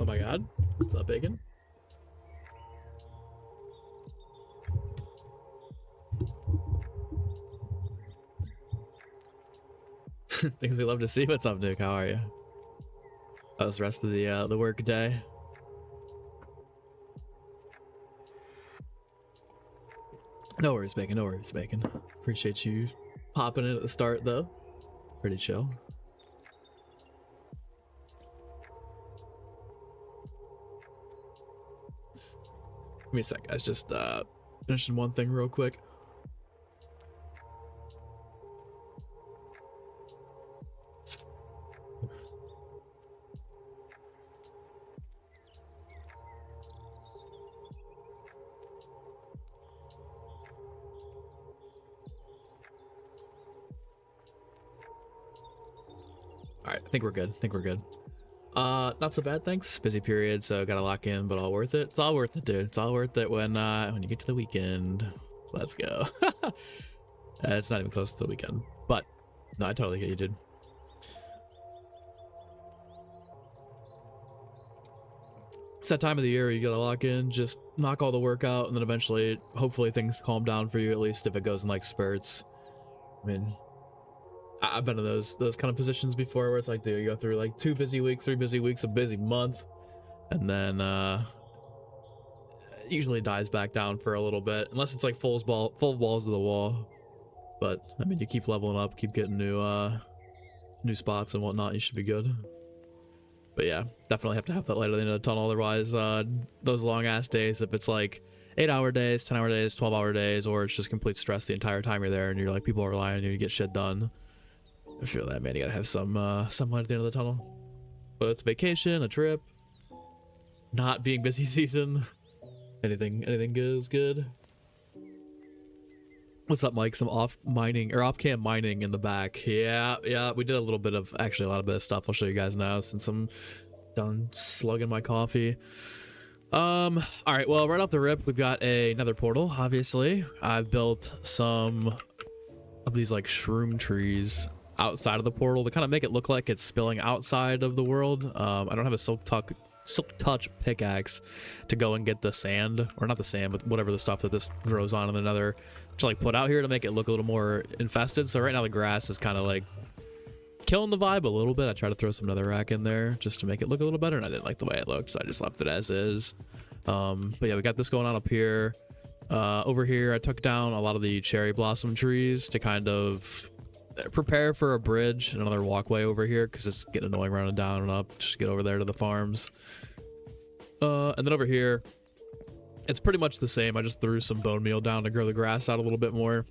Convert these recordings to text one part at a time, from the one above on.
Oh my god. What's up, Bacon? Things we love to see. What's up, Duke? How are you? That was the rest of the work day. No worries, Bacon. No worries, Bacon. Appreciate you popping in at the start, though. Pretty chill. Give me a sec, guys. Just finishing one thing real quick. All right, I think we're good. Not so bad, thanks. Busy period, so gotta lock in, but all worth it. It's all worth it, dude. It's all worth it when you get to the weekend. Let's go. It's not even close to the weekend, but no, I totally get you, dude. It's that time of the year you gotta lock in, just knock all the work out, and then eventually, hopefully things calm down for you, at least if it goes in like spurts. I mean, I've been in those kind of positions before where it's like, dude, you go through like 2 busy weeks, 3 busy weeks, a busy month, and then it usually dies back down for a little bit, unless it's like full balls to the wall. But I mean, you keep leveling up, keep getting new spots and whatnot, you should be good. But yeah, definitely have to have that light at the end of the tunnel. Otherwise, those long ass days, if it's like 8-hour days, 10-hour days, 12-hour days, or it's just complete stress the entire time you're there and you're like, people are relying on you to get shit done. I feel that, man. You gotta have some light at the end of the tunnel. But it's vacation, a trip, not being busy season. Anything good is good. What's up, Mike? Some off-cam mining in the back. Yeah, we did a lot of stuff. I'll show you guys now since I'm done slugging my coffee. All right, well, right off the rip, we've got another portal, obviously. I've built some of these like shroom trees outside of the portal to kind of make it look like it's spilling outside of the world. I don't have a silk touch pickaxe to go and get the sand, or not the sand, but whatever the stuff that this grows on in another to like put out here to make it look a little more infested. So right now the grass is kind of like killing the vibe a little bit. I tried to throw some netherrack in there just to make it look a little better, and I didn't like the way it looked, so I just left it as is. But yeah, we got this going on up here. Over here, I took down a lot of the cherry blossom trees to kind of prepare for a bridge and another walkway over here, because it's getting annoying running down and up. Just get over there to the farms. And then over here, it's pretty much the same. I just threw some bone meal down to grow the grass out a little bit more.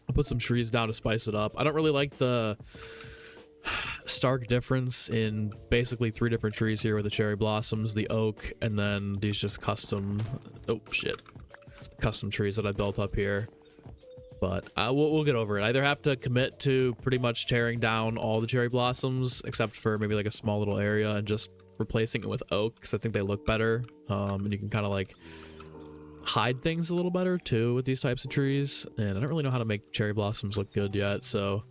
I put some trees down to spice it up. I don't really like the stark difference in basically 3 different trees here with the cherry blossoms, the oak, and then these just custom trees that I built up here. But we'll get over it. I either have to commit to pretty much tearing down all the cherry blossoms except for maybe like a small little area and just replacing it with oak, because I think they look better, and you can kind of like hide things a little better too with these types of trees. And I don't really know how to make cherry blossoms look good yet, so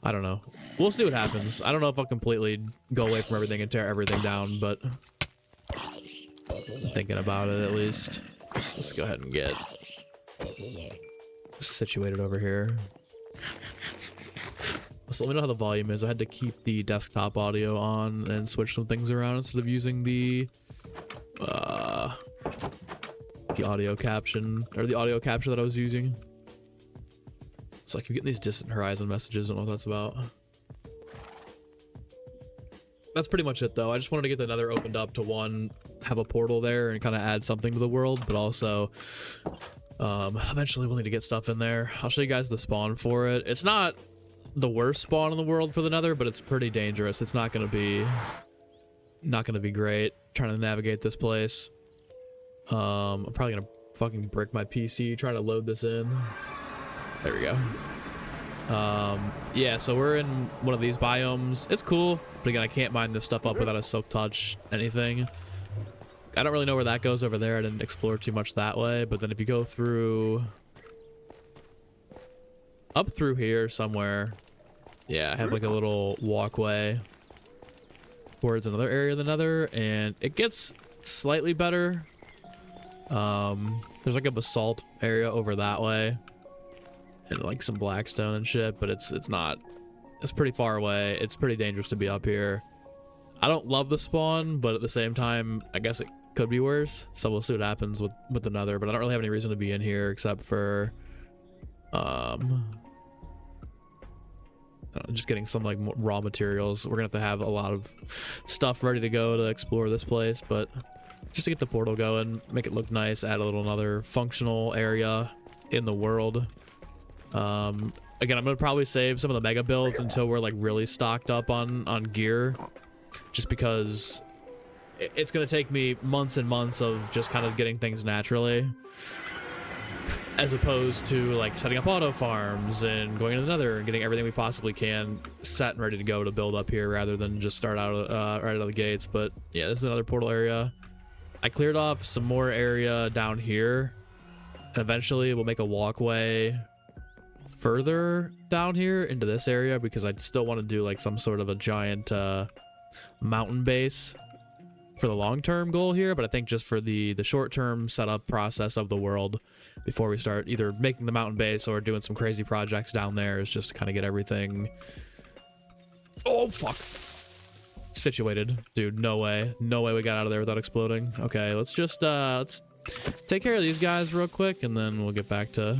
I don't know. We'll see what happens. I don't know if I'll completely go away from everything and tear everything down, but I'm thinking about it at least. Let's go ahead and get situated over here. So let me know how the volume is. I had to keep the desktop audio on and switch some things around instead of using the audio caption, or the audio capture that I was using. So I keep getting these distant horizon messages. I don't know what that's about. That's pretty much it though. I just wanted to get the nether opened up to, one, have a portal there and kind of add something to the world, but also eventually we'll need to get stuff in there. I'll show you guys the spawn for it. It's not the worst spawn in the world for the nether, but it's pretty dangerous. It's not gonna be great trying to navigate this place. I'm probably gonna fucking brick my PC trying to load this in. There we go. Yeah, so we're in one of these biomes. It's cool, but again, I can't mine this stuff up without a silk touch anything. I don't really know where that goes over there. I didn't explore too much that way, but then if you go through up through here somewhere, yeah, I have like a little walkway towards another area of the Nether, and it gets slightly better. There's like a basalt area over that way, and like some blackstone and shit, but it's pretty far away. It's pretty dangerous to be up here. I don't love the spawn, but at the same time, I guess it could be worse. So we'll see what happens with the Nether, but I don't really have any reason to be in here except for just getting some like raw materials. We're gonna have a lot of stuff ready to go to explore this place, but just to get the portal going, make it look nice, add a little another functional area in the world. Again, I'm gonna probably save some of the mega builds until we're like really stocked up on gear, just because it's gonna take me months and months of just kind of getting things naturally, as opposed to like setting up auto farms and going into the Nether and getting everything we possibly can set and ready to go to build up here, rather than just start out right out of the gates. But yeah, this is another portal area. I cleared off some more area down here, and eventually we'll make a walkway further down here into this area, because I still want to do like some sort of a giant mountain base for the long-term goal here. But I think just for the short-term setup process of the world, before we start either making the mountain base or doing some crazy projects down there, is just to kind of get everything, oh fuck, situated. Dude, no way we got out of there without exploding. Okay, let's just let's take care of these guys real quick, and then we'll get back to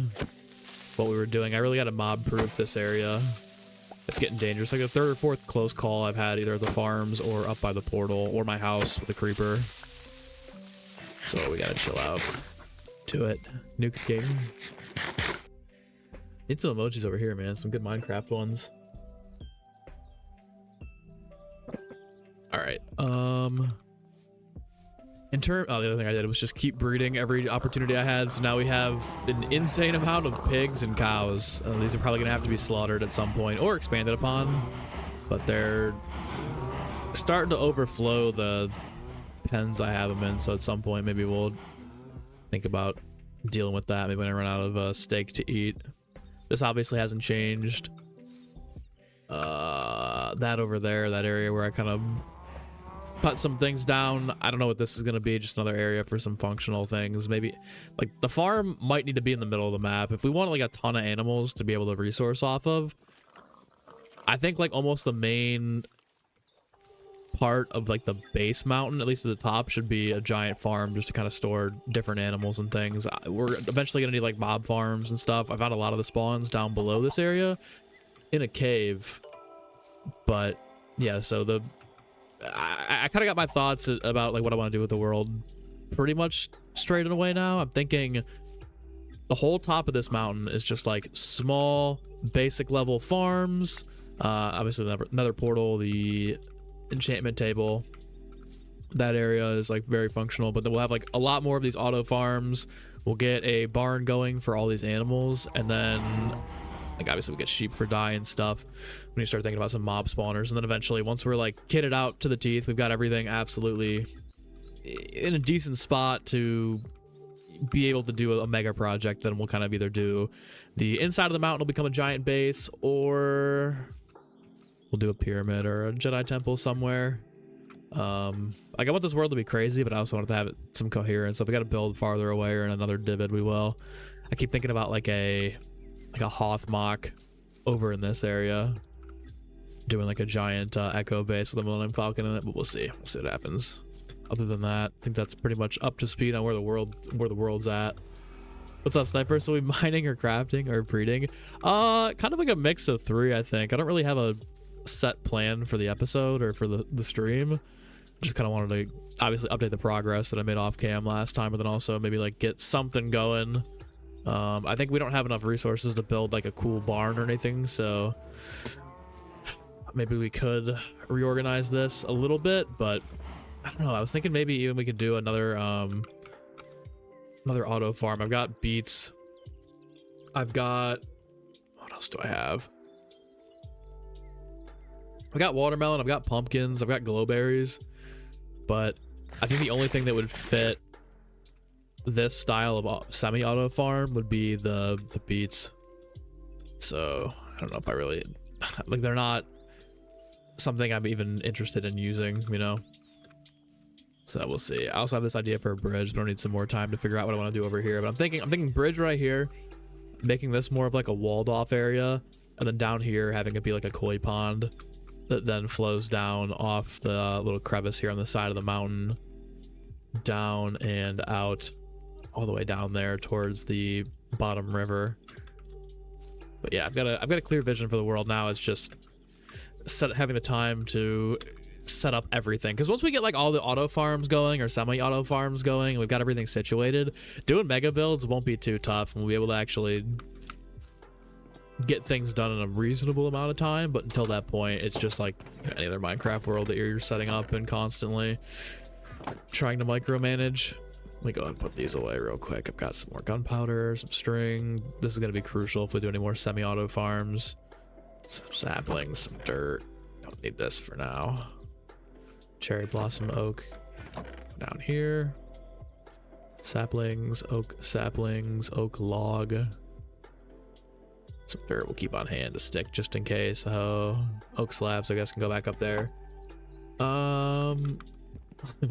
what we were doing. I really got to mob proof this area. It's getting dangerous. Like the third or fourth close call I've had, either at the farms or up by the portal or my house with a creeper. So we gotta chill out. Do it. Nuke game. Need some emojis over here, man. Some good Minecraft ones. Alright. The other thing I did was just keep breeding every opportunity I had. So now we have an insane amount of pigs and cows. These are probably gonna have to be slaughtered at some point or expanded upon, but they're starting to overflow the pens I have them in. So at some point, maybe we'll think about dealing with that. Maybe when I run out of steak to eat. This obviously hasn't changed. That over there, that area where I kind of cut some things down, I don't know what this is going to be. Just another area for some functional things. Maybe like the farm might need to be in the middle of the map if we want like a ton of animals to be able to resource off of. I think like almost the main part of like the base mountain, at least at the top, should be a giant farm just to kind of store different animals and things. We're eventually gonna need like mob farms and stuff. I found a lot of the spawns down below this area in a cave, but yeah, so I kind of got my thoughts about like what I want to do with the world pretty much straight away now. I'm thinking the whole top of this mountain is just like small basic level farms. Obviously the nether portal, the enchantment table, that area is like very functional, but then we'll have like a lot more of these auto farms. We'll get a barn going for all these animals, and then like obviously we get sheep for dye and stuff when you start thinking about some mob spawners. And then eventually, once we're like kitted out to the teeth, we've got everything absolutely in a decent spot to be able to do a mega project, then we'll kind of either do the inside of the mountain will become a giant base, or we'll do a pyramid or a Jedi temple somewhere. Like I want this world to be crazy, but I also want it to have some coherence. So if we got to build farther away or in another divot, we will. I keep thinking about like a Hoth mock over in this area, doing like a giant echo base with a Millennium Falcon in it, but we'll see what happens. Other than that, I think that's pretty much up to speed on where the world's at. What's up, Sniper? So we mining or crafting or breeding? Kind of like a mix of three, I think. I don't really have a set plan for the episode or for the stream. Just kind of wanted to obviously update the progress that I made off cam last time, but then also maybe like get something going. I think we don't have enough resources to build like a cool barn or anything, so maybe we could reorganize this a little bit, but I don't know. I was thinking maybe even we could do another auto farm. I've got beets. I've got, what else do I have? I've got watermelon, I've got pumpkins, I've got glowberries, but I think the only thing that would fit this style of semi-auto farm would be the beets. So I don't know if I really like, they're not something I'm even interested in using, you know. So we'll see. I also have this idea for a bridge, but I need some more time to figure out what I want to do over here. But I'm thinking bridge right here, making this more of like a walled off area, and then down here having it be like a koi pond that then flows down off the little crevice here on the side of the mountain, down and out, all the way down there towards the bottom river. But yeah, I've got a clear vision for the world now. It's just having the time to set up everything, because once we get like all the auto farms going or semi-auto farms going, we've got everything situated, doing mega builds won't be too tough, and we'll be able to actually get things done in a reasonable amount of time. But until that point, it's just like any other Minecraft world that you're setting up and constantly trying to micromanage. Let me go ahead and put these away real quick. I've got some more gunpowder, some string. This is going to be crucial if we do any more semi-auto farms. Some saplings, some dirt. Don't need this for now. Cherry blossom oak down here. Saplings, oak log. Some dirt we'll keep on hand to stick just in case. Oh, oak slabs I guess can go back up there.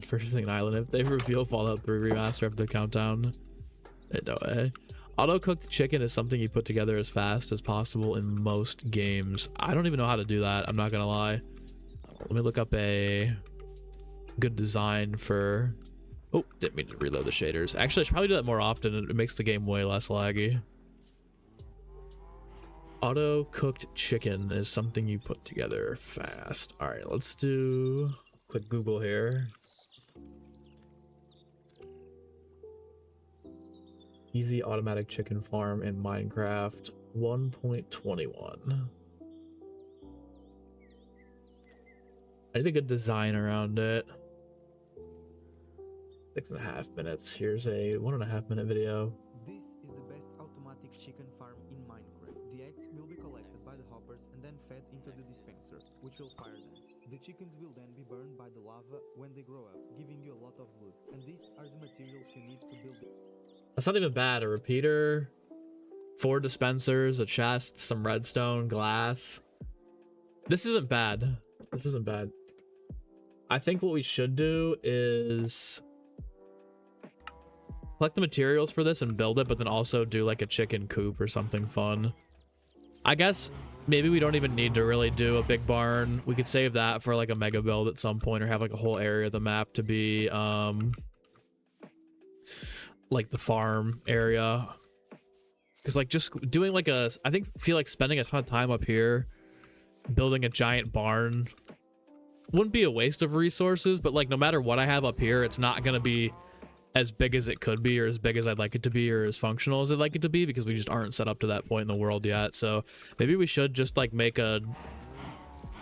First thing island, if they reveal Fallout 3 remaster after the countdown, no way. Auto cooked chicken is something you put together as fast as possible in most games. I don't even know how to do that, I'm not gonna lie. Let me look up a good design for... Oh, didn't mean to reload the shaders. Actually, I should probably do that more often. It makes the game way less laggy. Auto cooked chicken is something you put together fast. All right, let's do quick Google here. Easy automatic chicken farm in Minecraft 1.21. I need a good design around it. 6.5 minutes. Here's a 1.5 minute video. This is the best automatic chicken farm in Minecraft. The eggs will be collected by the hoppers and then fed into the dispenser, which will fire them. The chickens will then be burned by the lava when they grow up, giving you a lot of wood. And these are the materials you need to build it. That's not even bad. A repeater, 4 dispensers, a chest, some redstone, glass. This isn't bad. This isn't bad. I think what we should do is collect the materials for this and build it, but then also do like a chicken coop or something fun. I guess maybe we don't even need to really do a big barn. We could save that for like a mega build at some point, or have like a whole area of the map to be like the farm area. Because like just doing like a, I feel like spending a ton of time up here building a giant barn wouldn't be a waste of resources, but like no matter what I have up here, it's not going to be as big as it could be, or as big as I'd like it to be, or as functional as I'd like it to be, because we just aren't set up to that point in the world yet. So maybe we should just like make a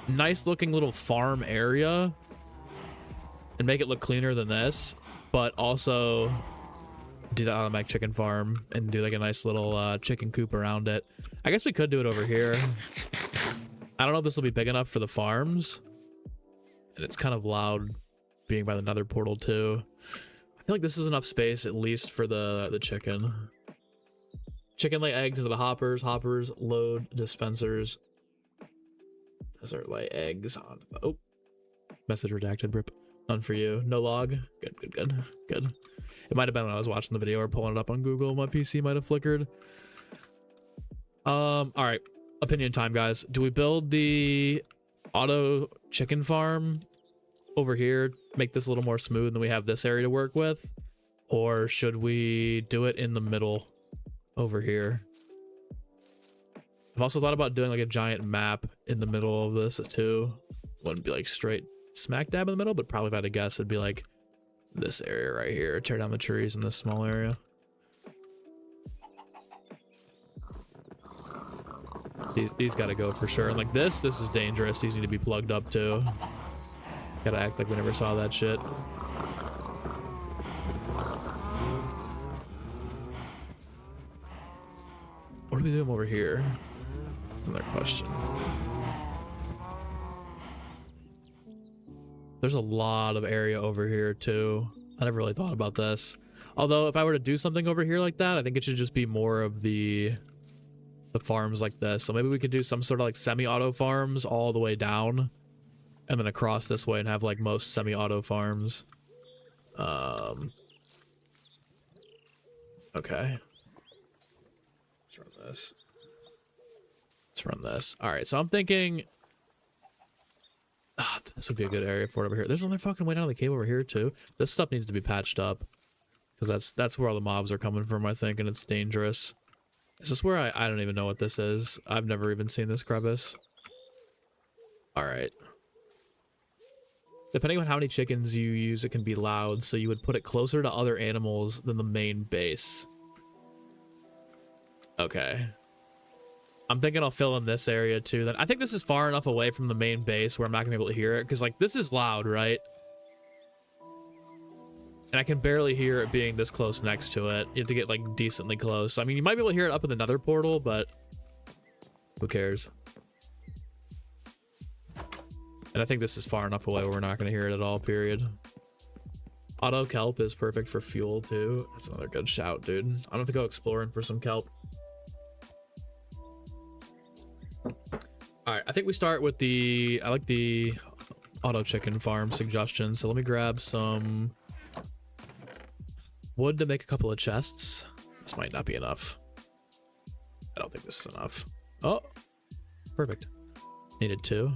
nice looking little farm area and make it look cleaner than this, but also do the automatic chicken farm and do like a nice little chicken coop around it. I guess we could do it over here. I don't know if this will be big enough for the farms, and it's kind of loud being by the nether portal too. I feel like this is enough space at least for the chicken. Chicken lay eggs into the hoppers. Hoppers load dispensers. Desert lay eggs on. Oh, message redacted. Rip. None for you. No log. Good. It might have been when I was watching the video or pulling it up on Google. My PC might have flickered. All right. Opinion time, guys. Do we build the auto chicken farm over here, make this a little more smooth, and we have this area to work with, or should we do it in the middle over here? I've also thought about doing like a giant map in the middle of this too. Wouldn't be like straight smack dab in the middle, but probably if I had to guess, it'd be like this area right here. Tear down the trees in this small area. These gotta go for sure. And like this is dangerous. These need to be plugged up too. Gotta act like we never saw that shit. What do we do over here? Another question. There's a lot of area over here too. I never really thought about this. Although if I were to do something over here like that, I think it should just be more of the farms like this. So maybe we could do some sort of like semi-auto farms all the way down and then across this way and have like most semi-auto farms. Okay. Let's run this. Let's run this. All right, so I'm thinking this would be a good area for it over here. There's another fucking way down the cave over here too. This stuff needs to be patched up because that's where all the mobs are coming from, I think, and it's dangerous. Is this where I don't even know what this is? I've never even seen this crevice. All right. Depending on how many chickens you use, it can be loud, so you would put it closer to other animals than the main base. Okay. I'm thinking I'll fill in this area too. Then I think this is far enough away from the main base where I'm not gonna be able to hear it, because like this is loud, right? And I can barely hear it being this close next to it. You have to get like decently close. I mean, you might be able to hear it up in the nether portal, but who cares? And I think this is far enough away where we're not going to hear it at all, period. Auto kelp is perfect for fuel, too. That's another good shout, dude. I'm going to have to go exploring for some kelp. Alright, I think we start with I like the auto chicken farm suggestion. So let me grab some wood to make a couple of chests. This might not be enough. I don't think this is enough. Oh, perfect. Needed 2.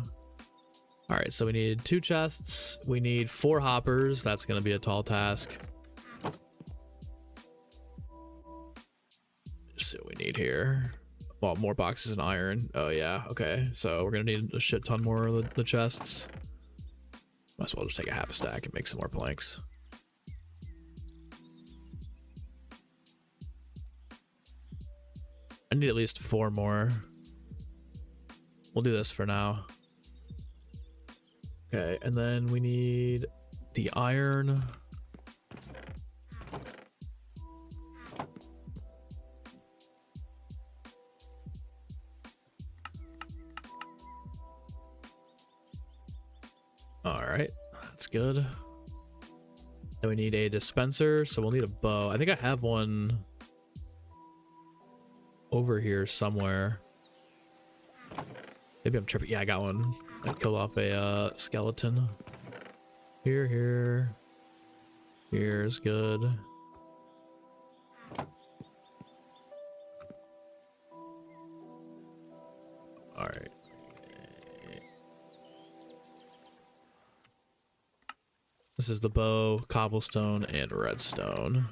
All right, so we need 2 chests. We need 4 hoppers. That's going to be a tall task. Just see what we need here. Well, more boxes and iron. Oh, yeah. Okay, so we're going to need a shit ton more of the chests. Might as well just take a half a stack and make some more planks. I need at least 4 more. We'll do this for now. Okay, and then we need the iron. All right, that's good. Then we need a dispenser, so we'll need a bow. I think I have one over here somewhere. Maybe I'm tripping. Yeah, I got one. I killed off a skeleton. Here's good. All right. This is the bow, cobblestone, and redstone.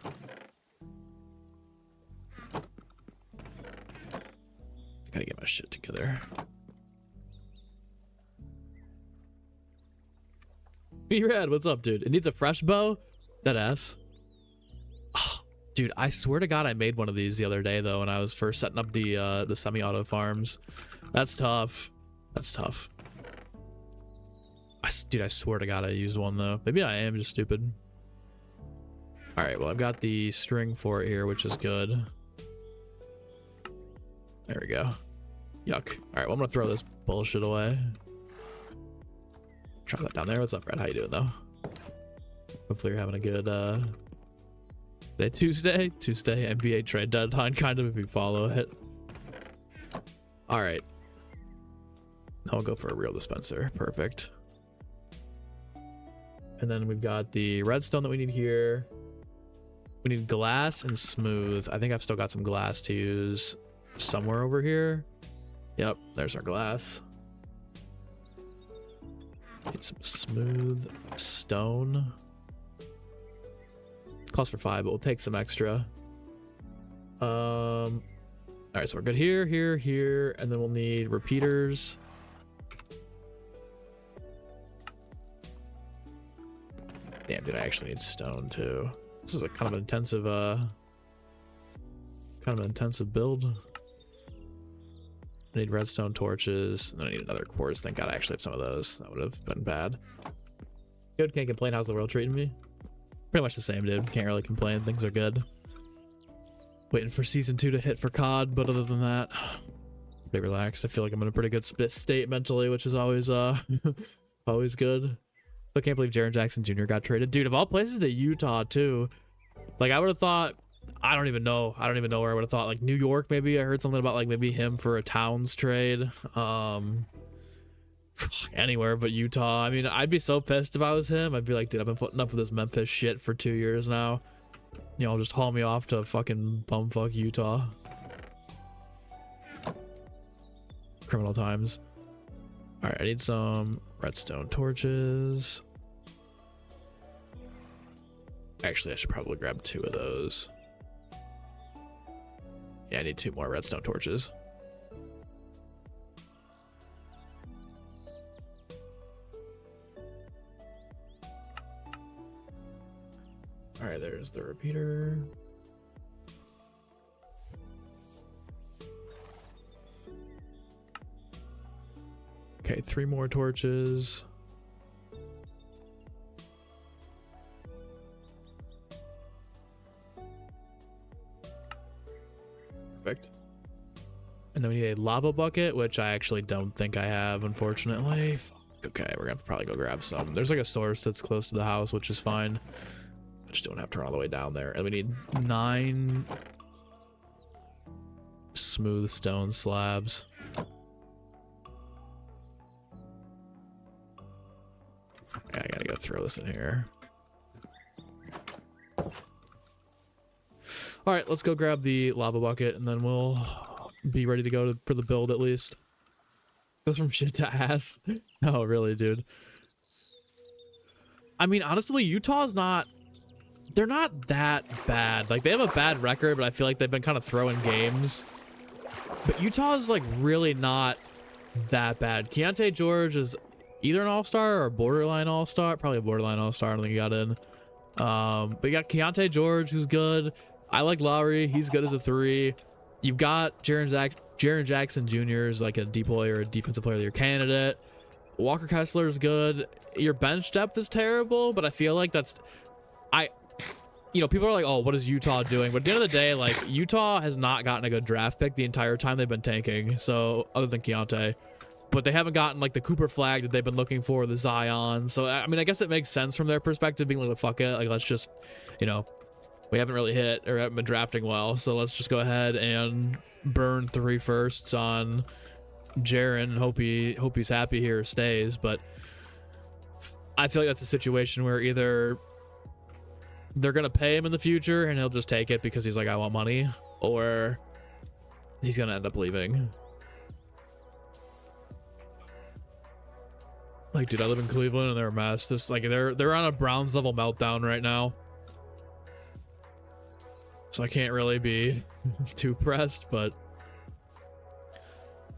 Gotta get my shit together. B-Rad, what's up, dude? It needs a fresh bow? That ass. Oh, dude, I swear to God I made one of these the other day, though, when I was first setting up the semi-auto farms. That's tough. That's tough. Dude, I swear to God I used one, though. Maybe I am just stupid. Alright, well, I've got the string for it here, which is good. There we go. Yuck. Alright, well, I'm gonna throw this bullshit away. Try that down there. What's up, Red? How you doing, though? Hopefully you're having a good today, Tuesday NBA trade deadline, kind of, if you follow it. All right, I'll go for a real dispenser. Perfect. And then we've got the redstone that we need here. We need glass and smooth. I think I've still got some glass to use somewhere over here. Yep, there's our glass. Need some smooth stone. Costs for 5, but we'll take some extra. All right, so we're good here, here, and then we'll need repeaters. Damn, dude, I actually need stone too. This is a kind of an intensive build. I need redstone torches, and then I need another quartz. Thank God I actually have some of those. That would have been bad. Good, can't complain. How's the world treating me? Pretty much the same, dude. Can't really complain. Things are good. Waiting for season 2 to hit for COD, but other than that, pretty relaxed. I feel like I'm in a pretty good state mentally, which is always always good. I can't believe Jaren Jackson Jr. got traded. Dude, of all places to Utah too. Like I would have thought, I don't even know where I would have thought, like New York maybe. I heard something about like maybe him for a Towns trade. Anywhere but Utah. I mean, I'd be so pissed if I was him. I'd be like, dude, I've been putting up with this Memphis shit for 2 years now. You know, just haul me off to fucking bumfuck Utah. Criminal times. All right, I need some redstone torches. Actually, I should probably grab 2 of those. Yeah, I need 2 more redstone torches. All right, there's the repeater. Okay, 3 more torches. Perfect. And then we need a lava bucket, which I actually don't think I have, unfortunately. Fuck. Okay, we're gonna have to probably go grab some. There's like a source that's close to the house, which is fine. I just don't have to run all the way down there. And we need 9 smooth stone slabs. Yeah, I gotta go throw this in here. All right, let's go grab the lava bucket and then we'll be ready to go for the build at least. Goes from shit to ass. No, really, dude. I mean, honestly, Utah's not... They're not that bad. Like, they have a bad record, but I feel like they've been kind of throwing games. But Utah's, like, really not that bad. Keontae George is either an all-star or a borderline all-star. Probably a borderline all-star. I don't think he got in. But you got Keontae George, who's good. I like Lowry. He's good as a 3. You've got Jaren Jackson Jr. is like a DPOY or a defensive player of the year candidate. Walker Kessler is good. Your bench depth is terrible, but I feel like that's... You know, people are like, oh, what is Utah doing? But at the end of the day, like, Utah has not gotten a good draft pick the entire time they've been tanking. So, other than Keontae. But they haven't gotten, like, the Cooper Flag that they've been looking for, the Zion. So, I mean, I guess it makes sense from their perspective, being like, fuck it. Like, let's just, you know, we haven't really hit or haven't been drafting well. So, let's just go ahead and burn 3 firsts on Jaren and hope he's happy here or stays. But I feel like that's a situation where either... they're gonna pay him in the future and he'll just take it because he's like, I want money, or he's gonna end up leaving. Like, dude, I live in Cleveland and they're a mess. This, like, they're on a Browns level meltdown right now, so I can't really be too pressed, but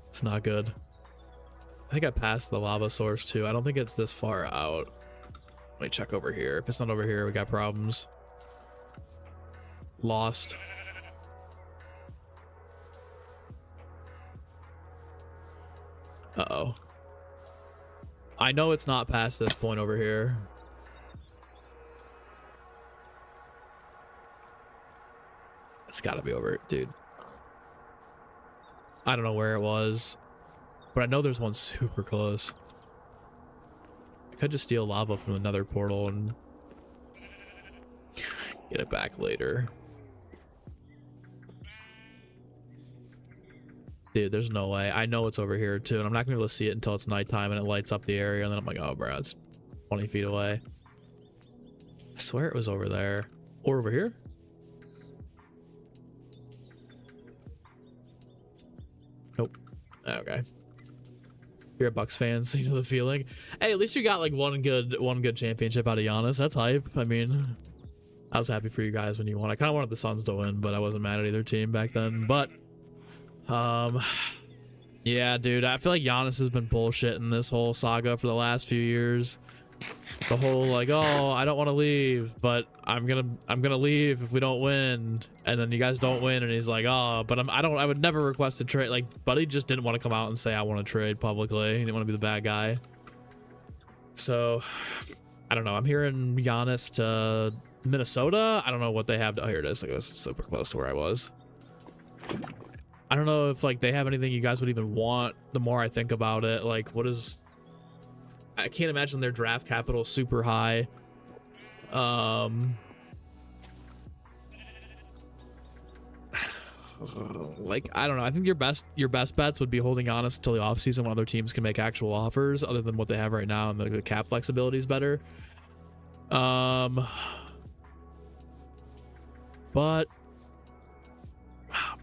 it's not good. I think I passed the lava source too. I don't think it's this far out. Let me check over here. If it's not over here, we got problems. Lost. Uh-oh. I know it's not past this point over here. It's gotta be over, dude. I don't know where it was, but I know there's one super close. I could just steal lava from another portal and get it back later. Dude, there's no way. I know it's over here too, and I'm not gonna be able to see it until it's nighttime and it lights up the area, and then I'm like, oh bro, it's 20 feet away. I swear it was over there. Or over here? Nope. Okay. You're a Bucks fan, so you know the feeling. Hey, at least you got like one good championship out of Giannis. That's hype. I mean, I was happy for you guys when you won. I kind of wanted the Suns to win, but I wasn't mad at either team back then. But, yeah, dude, I feel like Giannis has been bullshitting this whole saga for the last few years. The whole like, oh, I don't want to leave, but I'm gonna leave if we don't win, and then you guys don't win, and he's like, oh, but I would never request a trade. Like, Buddy just didn't want to come out and say I want to trade publicly. He didn't want to be the bad guy. So I don't know. I'm hearing Giannis to Minnesota. I don't know what they have. Oh, here it is. Like, this is super close to where I was. I don't know if like they have anything you guys would even want. The more I think about it, like, what is... I can't imagine their draft capital super high. like, I don't know. I think your best bets would be holding on until the offseason when other teams can make actual offers other than what they have right now, and the cap flexibility is better. But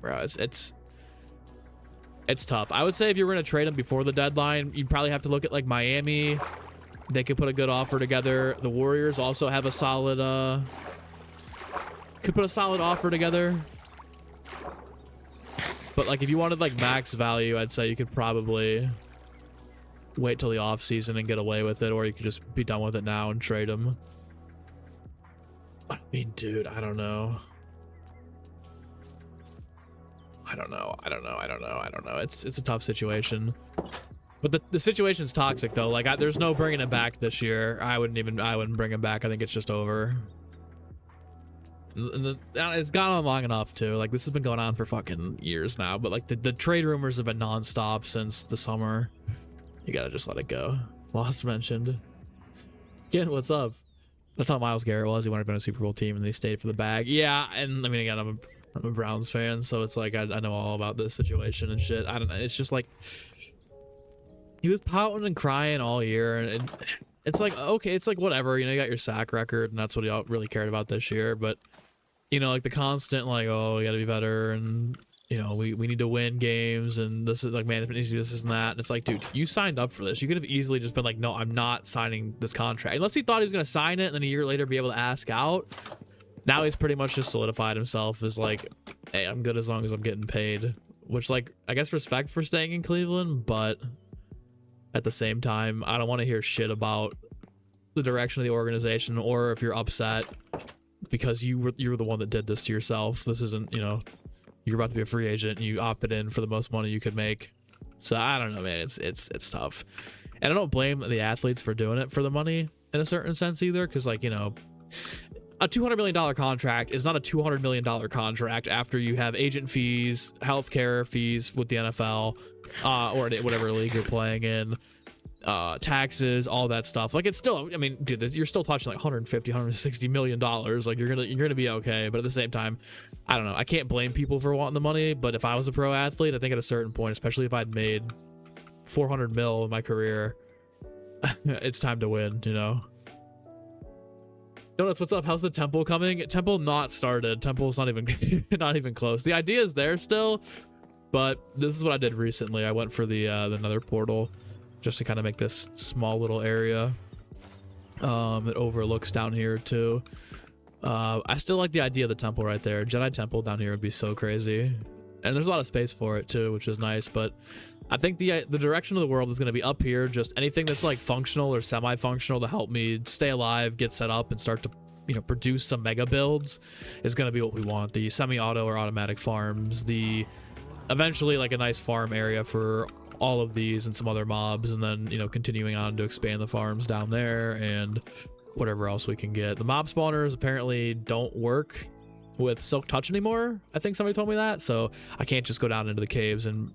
bro, it's tough. I would say if you were going to trade him before the deadline, you'd probably have to look at like Miami. They could put a good offer together. The Warriors also have a solid could put a solid offer together. But like if you wanted like max value, I'd say you could probably wait till the offseason and get away with it, or you could just be done with it now and trade him. I mean, dude, I don't know. It's a tough situation. But the situation's toxic though. Like there's no bringing him back this year. I wouldn't bring him back. I think it's just over. And it's gone on long enough too. Like this has been going on for fucking years now. But like the trade rumors have been nonstop since the summer. You gotta just let it go. Lost mentioned. Skin, what's up? That's how Myles Garrett was. He wanted to be on a Super Bowl team and then he stayed for the bag. Yeah, and I mean again, I'm a Browns fan, so it's like I know all about this situation and shit. I don't know. It's just like he was pouting and crying all year, and it's like, okay, it's like whatever, you know, you got your sack record and that's what y'all really cared about this year. But you know, like the constant like, oh, we gotta be better, and you know, we need to win games, and this is like management needs to do this and that. And it's like, dude, you signed up for this. You could have easily just been like, no, I'm not signing this contract, unless he thought he was gonna sign it and then a year later be able to ask out. Now he's pretty much just solidified himself as like, hey, I'm good as long as I'm getting paid, which like, I guess respect for staying in Cleveland, but at the same time, I don't want to hear shit about the direction of the organization, or if you're upset because you were the one that did this to yourself. This isn't, you know, you're about to be a free agent and you opted in for the most money you could make. So I don't know, man, it's tough. And I don't blame the athletes for doing it for the money in a certain sense either, because like, you know, a $200 million contract is not a $200 million contract after you have agent fees, healthcare fees with the NFL, or whatever league you're playing in, taxes, all that stuff. Like it's still, I mean, dude, you're still touching like $150-160 million. Like you're gonna be okay. But at the same time, I don't know. I can't blame people for wanting the money. But if I was a pro athlete, I think at a certain point, especially if I'd made 400 mil in my career, it's time to win, you know? Donuts, what's up? How's the temple coming? Temple not started. Temple's not even close. The idea is there still, but this is what I did recently. I went for the nether portal just to kind of make this small little area that overlooks down here too. I still like the idea of the temple right there. Jedi temple down here would be so crazy, and there's a lot of space for it too, which is nice. But I think the direction of the world is going to be up here. Just anything that's like functional or semi-functional to help me stay alive, get set up, and start to, you know, produce some mega builds is going to be what we want. The semi-auto or automatic farms, the eventually like a nice farm area for all of these and some other mobs, and then, you know, continuing on to expand the farms down there and whatever else we can get. The mob spawners apparently don't work with Silk Touch anymore. I think somebody told me that, so I can't just go down into the caves and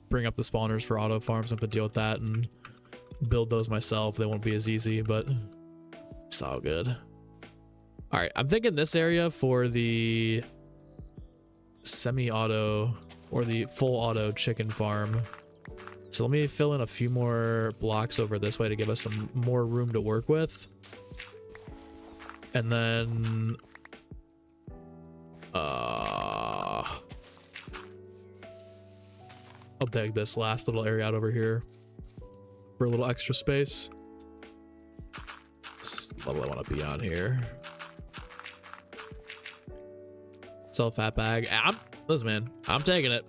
bring up the spawners for auto farms. I have to deal with that and build those myself. They won't be as easy, but it's all good. All right, I'm thinking this area for the semi-auto or the full auto chicken farm. So let me fill in a few more blocks over this way to give us some more room to work with. And then I'll beg this last little area out over here for a little extra space. This is the level I want to be on here. Sell fat bag. Listen, man, I'm taking it.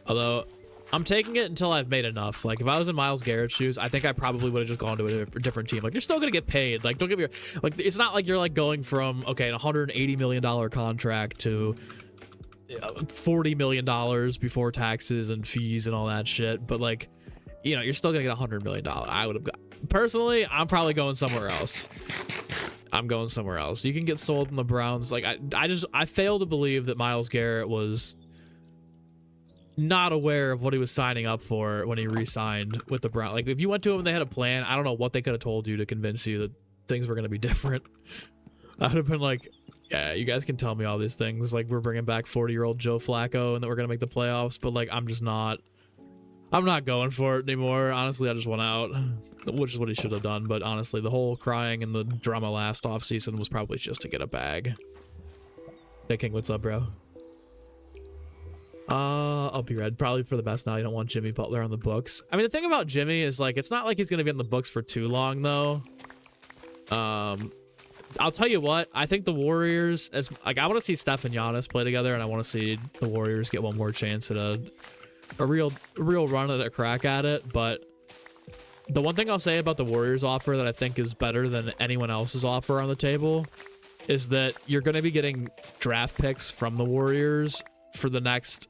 Although I'm taking it until I've made enough. Like if I was in Myles Garrett's shoes, I think I probably would have just gone to a different team. Like you're still gonna get paid. Like don't get me, like it's not like you're like going from okay, an $180 million contract to $40 million before taxes and fees and all that shit. But like, you know, you're still gonna get $100 million. I would have got, personally, I'm probably going somewhere else. I'm going somewhere else. You can get sold in the Browns. Like I fail to believe that Myles Garrett was not aware of what he was signing up for when he re-signed with the Browns. Like if you went to him and they had a plan, I don't know what they could have told you to convince you that things were going to be different. I would have been like, Yeah, you guys can tell me all these things, like we're bringing back 40-year-old Joe Flacco and that we're gonna make the playoffs, but like I'm not going for it anymore. Honestly, I just want out, which is what he should have done. But honestly, the whole crying and the drama last offseason was probably just to get a bag. Hey King, what's up, bro? I'll be red. Probably for the best now. You don't want Jimmy Butler on the books. I mean, the thing about Jimmy is like, it's not like he's gonna be on the books for too long though. I'll tell you what, I think the Warriors, as like, I want to see Steph and Giannis play together, and I want to see the Warriors get one more chance at a real run at a crack at it. But the one thing I'll say about the Warriors offer that I think is better than anyone else's offer on the table is that you're going to be getting draft picks from the Warriors for the next,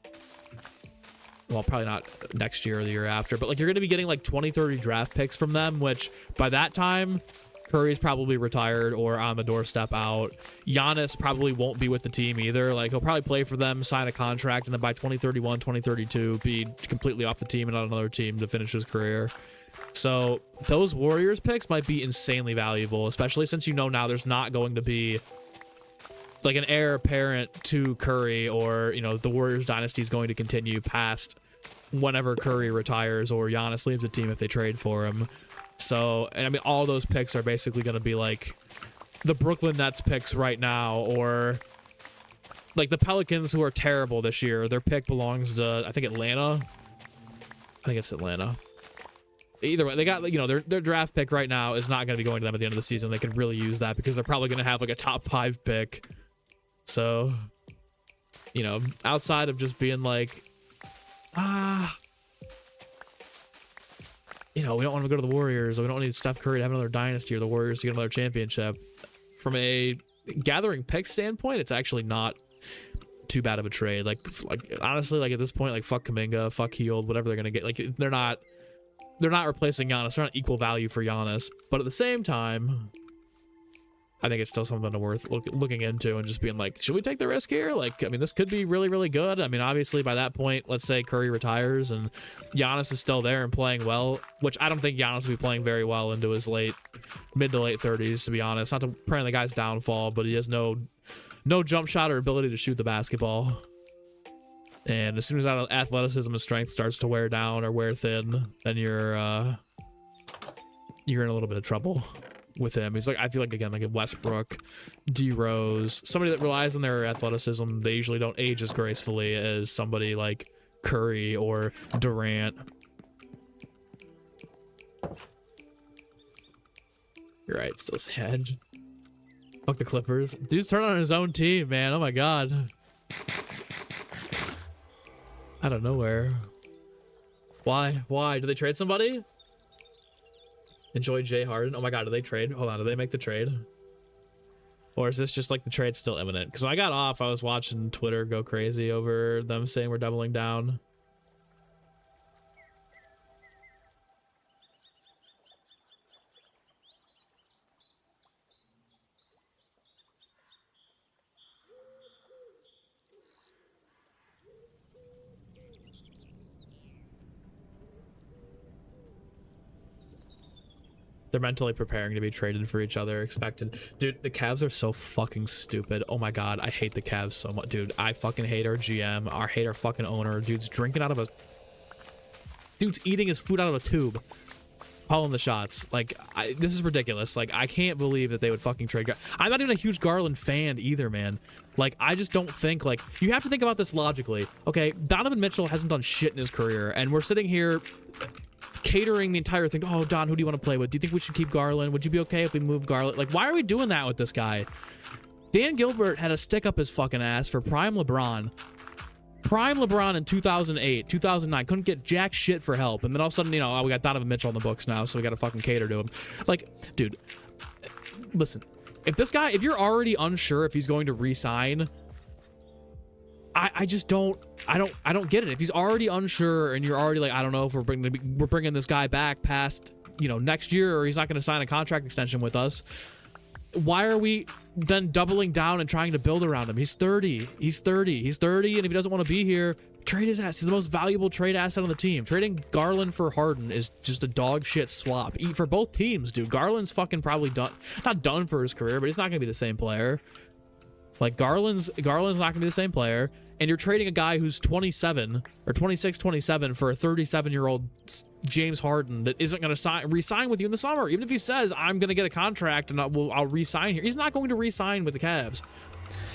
well, probably not next year or the year after, but like you're going to be getting like 20-30 draft picks from them, which by that time Curry's probably retired or on the doorstep out. Giannis probably won't be with the team either. Like, he'll probably play for them, sign a contract, and then by 2031, 2032, be completely off the team and on another team to finish his career. So those Warriors picks might be insanely valuable, especially since you know now there's not going to be like an heir apparent to Curry, or, you know, the Warriors dynasty is going to continue past whenever Curry retires or Giannis leaves the team if they trade for him. So, and I mean, all those picks are basically going to be like the Brooklyn Nets picks right now, or like the Pelicans, who are terrible this year. Their pick belongs to, I think, Atlanta. I think it's Atlanta. Either way, they got, you know, their draft pick right now is not going to be going to them at the end of the season. They could really use that because they're probably going to have like a top 5 pick. So, you know, outside of just being like, you know, we don't want to go to the Warriors, or we don't need Steph Curry to have another dynasty, or the Warriors to get another championship. From a gathering pick standpoint, it's actually not too bad of a trade. Like honestly, like at this point, like fuck Kuminga, fuck Hield, whatever they're gonna get. Like they're not replacing Giannis. They're not equal value for Giannis. But at the same time, I think it's still something worth looking into and just being like, should we take the risk here? Like, I mean, this could be really, really good. I mean, obviously by that point, let's say Curry retires and Giannis is still there and playing well, which I don't think Giannis will be playing very well into his mid to late 30s, to be honest. Not to pray on the guy's downfall, but he has no jump shot or ability to shoot the basketball. And as soon as that athleticism and strength starts to wear down or wear thin, then you're in a little bit of trouble with him. He's like, I feel like, again, like a Westbrook, D Rose, somebody that relies on their athleticism. They usually don't age as gracefully as somebody like Curry or Durant. You're right, still sad. Fuck the Clippers. Dude's turned on his own team, man. Oh my god. Out of nowhere. Why? Did they trade somebody? Enjoy Jay Harden. Oh my god, did they trade? Hold on, did they make the trade? Or is this just like the trade's still imminent? Because when I got off, I was watching Twitter go crazy over them saying we're doubling down. They're mentally preparing to be traded for each other, expected. Dude, the Cavs are so fucking stupid. Oh my god, I hate the Cavs so much. Dude, I fucking hate our GM. I hate our fucking owner. Dude's drinking out of a... Dude's eating his food out of a tube. Calling the shots. Like, this is ridiculous. Like, I can't believe that they would fucking trade... I'm not even a huge Garland fan either, man. Like, I just don't think, like... You have to think about this logically. Okay, Donovan Mitchell hasn't done shit in his career, and we're sitting here... catering the entire thing. Oh, Don, who do you want to play with? Do you think we should keep Garland? Would you be okay if we move Garland? Like, why are we doing that with this guy? Dan Gilbert had a stick up his fucking ass for prime LeBron. Prime LeBron in 2008, 2009. Couldn't get jack shit for help. And then all of a sudden, you know, we got Donovan Mitchell on the books now, so we got to fucking cater to him. Like, dude, listen. If you're already unsure if he's going to re-sign... I just don't get it. If he's already unsure and you're already like, I don't know if we're bringing this guy back past, you know, next year, or he's not going to sign a contract extension with us, why are we then doubling down and trying to build around him? He's 30, and if he doesn't want to be here, trade his ass. He's the most valuable trade asset on the team. Trading Garland for Harden is just a dog shit swap for both teams, dude. Garland's fucking probably done, not done for his career, but he's not going to be the same player. Like Garland's not going to be the same player, and you're trading a guy who's 27 or 26, 27 for a 37-year-old James Harden that isn't going to re-sign with you in the summer. Even if he says, I'm going to get a contract and I'll re-sign here, he's not going to re-sign with the Cavs.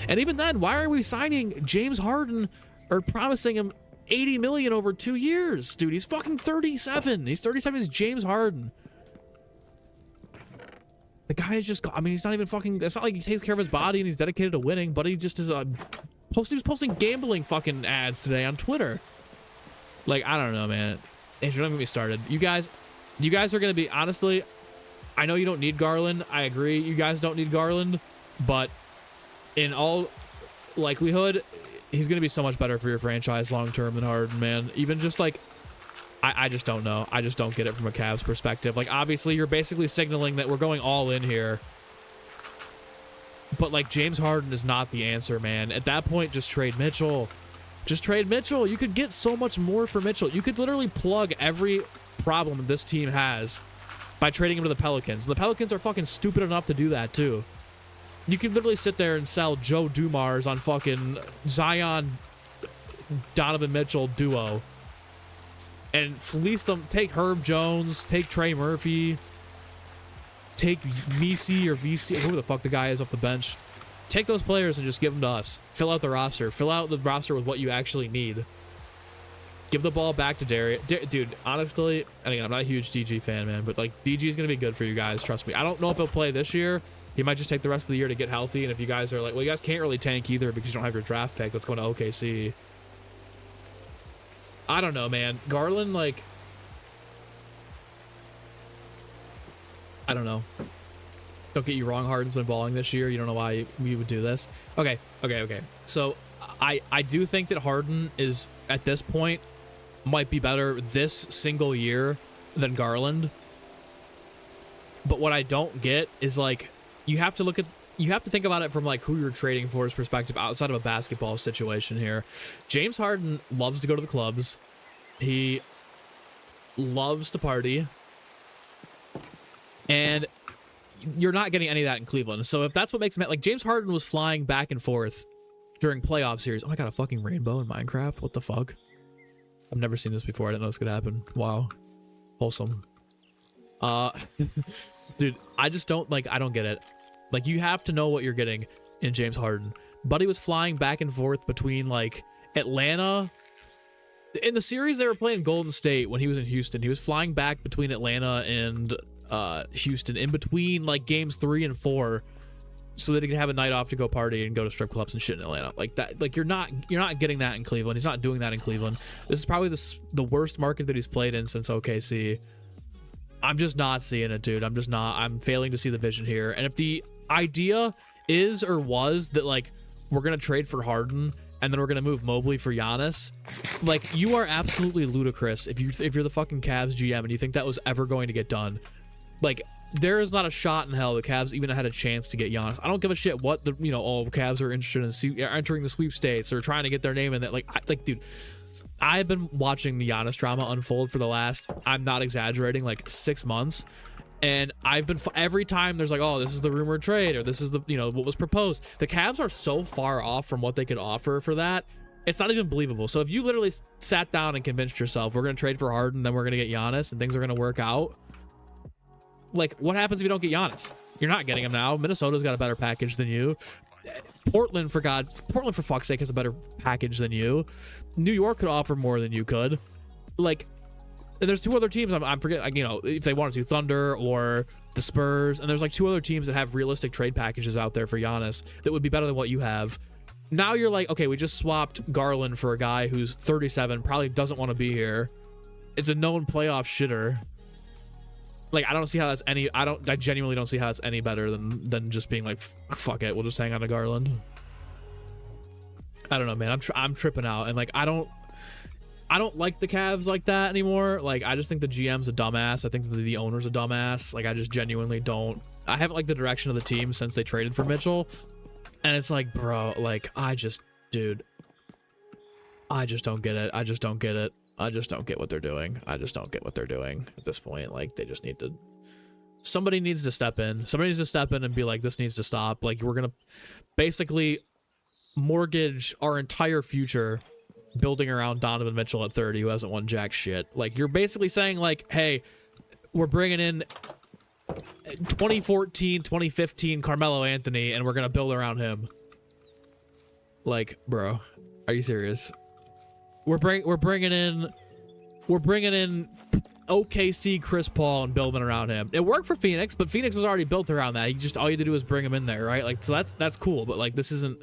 And even then, why are we signing James Harden or promising him $80 million over 2 years? Dude, he's fucking 37. He's 37. He's James Harden. The guy is just, I mean, he's not even fucking, it's not like he takes care of his body and he's dedicated to winning, but he just is he was posting gambling fucking ads today on Twitter. Like, I don't know, man. Andrew, don't get me started. You guys are going to be, honestly, I know you don't need Garland. I agree. You guys don't need Garland, but in all likelihood, he's going to be so much better for your franchise long-term than Harden, man. Even just like, I just don't know. I just don't get it from a Cavs perspective. Like, obviously, you're basically signaling that we're going all in here. But, like, James Harden is not the answer, man. At that point, just trade Mitchell. Just trade Mitchell. You could get so much more for Mitchell. You could literally plug every problem this team has by trading him to the Pelicans. And the Pelicans are fucking stupid enough to do that, too. You can literally sit there and sell Joe Dumars on fucking Zion, Donovan Mitchell duo. And fleece them, take Herb Jones, take Trey Murphy, take VC or VC, who the fuck the guy is off the bench. Take those players and just give them to us. Fill out the roster. Fill out the roster with what you actually need. Give the ball back to Darius. Dude, honestly, and again, I'm not a huge DG fan, man, but like DG is going to be good for you guys. Trust me. I don't know if he'll play this year. He might just take the rest of the year to get healthy. And if you guys are like, well, you guys can't really tank either because you don't have your draft pick. Let's go to OKC. I don't know, man. Garland, like, I don't know. Don't get you wrong. Harden's been balling this year. You don't know why we would do this. Okay. So I do think that Harden is, at this point, might be better this single year than Garland. But what I don't get is, like, you have to think about it from, like, who you're trading for's perspective outside of a basketball situation here. James Harden loves to go to the clubs. He loves to party. And you're not getting any of that in Cleveland. So if that's what makes him, like, James Harden was flying back and forth during playoff series. Oh my God, a fucking rainbow in Minecraft? What the fuck? I've never seen this before. I didn't know this could happen. Wow. Wholesome. Dude, I just don't, like, I don't get it. Like, you have to know what you're getting in James Harden. Buddy was flying back and forth between, like, Atlanta. In the series they were playing Golden State when he was in Houston, he was flying back between Atlanta and Houston in between, like, games 3 and 4 so that he could have a night off to go party and go to strip clubs and shit in Atlanta. Like that, like, you're not getting that in Cleveland. He's not doing that in Cleveland. This is probably the worst market that he's played in since OKC. I'm just not seeing it, dude. I'm failing to see the vision here. And if the idea is or was that, like, we're going to trade for Harden and then we're going to move Mobley for Giannis, like, you are absolutely ludicrous if you're the fucking Cavs GM and you think that was ever going to get done. Like, there is not a shot in hell the Cavs even had a chance to get Giannis. I don't give a shit what the, Cavs are interested in entering the sweepstakes or trying to get their name in that. Like, dude, I've been watching the Giannis drama unfold for the last, I'm not exaggerating, like 6 months. And I've been, every time there's like, oh, this is the rumored trade or this is the, what was proposed. The Cavs are so far off from what they could offer for that. It's not even believable. So if you literally sat down and convinced yourself, we're going to trade for Harden, then we're going to get Giannis and things are going to work out. Like, what happens if you don't get Giannis? You're not getting him now. Minnesota's got a better package than you. Portland, for fuck's sake, has a better package than you. New York could offer more than you could. Like, and there's 2 other teams. I'm forgetting, like, if they wanted to, Thunder or the Spurs. And there's like 2 other teams that have realistic trade packages out there for Giannis that would be better than what you have. Now you're like, okay, we just swapped Garland for a guy who's 37, probably doesn't want to be here. It's a known playoff shitter. Like, I don't see how that's any, I genuinely don't see how it's any better than just being like, fuck it, we'll just hang on to Garland. I don't know, man. I'm tripping out. And like, I don't like the Cavs like that anymore. Like, I just think the GM's a dumbass. I think the owner's a dumbass. Like, I just genuinely don't. I haven't liked the direction of the team since they traded for Mitchell. And it's like, bro, like, dude, I just don't get it. I just don't get it. I just don't get what they're doing. I just don't get what they're doing at this point. Like, they just need to, somebody needs to step in. Somebody needs to step in and be like, this needs to stop. Like, we're going to basically mortgage our entire future building around Donovan Mitchell at 30 who hasn't won jack shit. Like, you're basically saying, like, hey, we're bringing in 2014, 2015 Carmelo Anthony, and we're going to build around him. Like, bro, are you serious? We're bringing in OKC Chris Paul and building around him. It worked for Phoenix, but Phoenix was already built around that. All you had to do was bring him in there, right? Like, so that's cool, but like, this isn't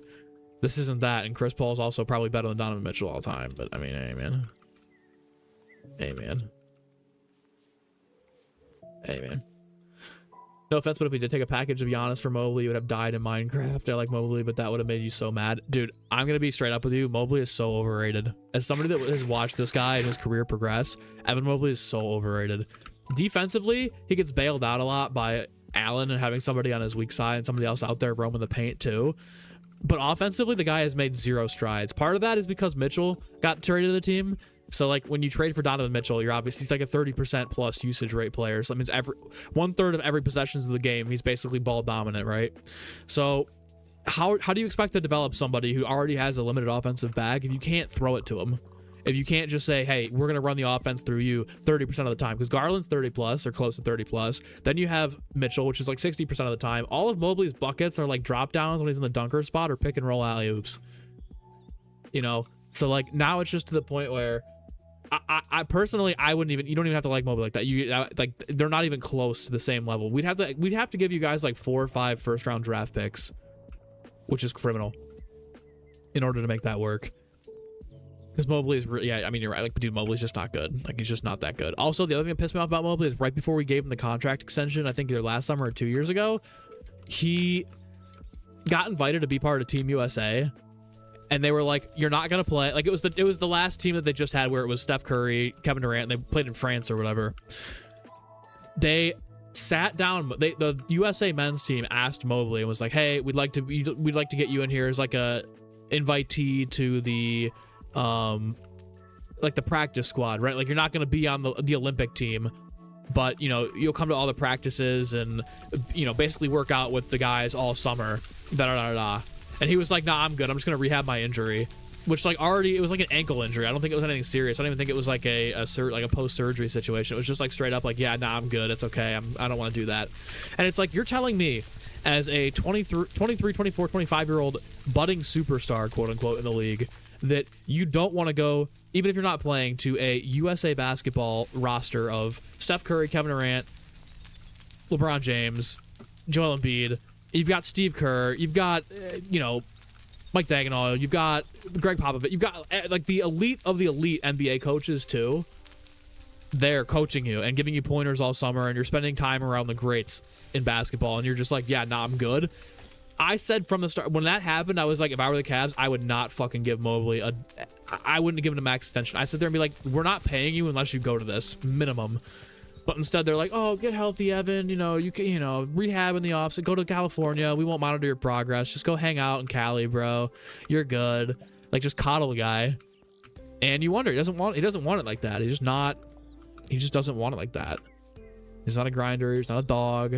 that. And Chris Paul is also probably better than Donovan Mitchell all time. But I mean, amen. No offense, but if we did take a package of Giannis for Mobley, you would have died in Minecraft. I like Mobley, but that would have made you so mad. Dude, I'm going to be straight up with you. Mobley is so overrated. As somebody that has watched this guy and his career progress, Evan Mobley is so overrated. Defensively, he gets bailed out a lot by Allen and having somebody on his weak side and somebody else out there roaming the paint too. But offensively, the guy has made zero strides. Part of that is because Mitchell got traded to the team. So, like, when you trade for Donovan Mitchell, you're obviously, he's like a 30% plus usage rate player. So that means 1/3 of every possessions of the game, he's basically ball dominant, right? So how do you expect to develop somebody who already has a limited offensive bag if you can't throw it to him? If you can't just say, hey, we're going to run the offense through you 30% of the time, because Garland's 30 plus or close to 30 plus. Then you have Mitchell, which is like 60% of the time. All of Mobley's buckets are like drop downs when he's in the dunker spot or pick and roll alley oops. You know, so like now it's just to the point where I personally, I wouldn't even, you don't even have to like Mobley like that. Like, they're not even close to the same level. We'd have to give you guys like 4 or 5 first round draft picks, which is criminal, in order to make that work. Because Mobley is really, yeah, I mean, you're right. Like, dude, Mobley's just not good. Like, he's just not that good. Also, the other thing that pissed me off about Mobley is right before we gave him the contract extension, I think either last summer or 2 years ago, he got invited to be part of Team USA. And they were like, you're not going to play. Like, it was the last team that they just had where it was Steph Curry, Kevin Durant, and they played in France or whatever. They sat down. The USA men's team asked Mobley and was like, hey, we'd like to get you in here as like a invitee to the like the practice squad, right? Like, you're not going to be on the Olympic team, but, you know, you'll come to all the practices and, you know, basically work out with the guys all summer. And he was like, nah, I'm good. I'm just going to rehab my injury, which, like, already, it was like an ankle injury. I don't think it was anything serious. I don't even think it was like a post-surgery situation. It was just like straight up like, yeah, nah, I'm good. It's okay. I don't want to do that. And it's like, you're telling me as a 23, 24, 25-year-old budding superstar, quote unquote, in the league, that you don't want to go, even if you're not playing, to a USA basketball roster of Steph Curry, Kevin Durant, LeBron James, Joel Embiid. You've got Steve Kerr. You've got, you know, Mike Daigneault. You've got Greg Popovich. You've got, like, the elite of the elite NBA coaches, too. They're coaching you and giving you pointers all summer, and you're spending time around the greats in basketball, and you're just like, yeah, nah, I'm good. I said from the start, when that happened, I was like, if I were the Cavs, I would not fucking give Mobley I wouldn't give him a max extension. I sit there and be like, we're not paying you unless you go to this minimum. But instead, they're like, oh, get healthy, Evan. You know, you can, you know, rehab in the offseason. Go to California. We won't monitor your progress. Just go hang out in Cali, bro. You're good. Like, just coddle the guy. And you wonder, he doesn't want it like that. He just doesn't want it like that. He's not a grinder. He's not a dog.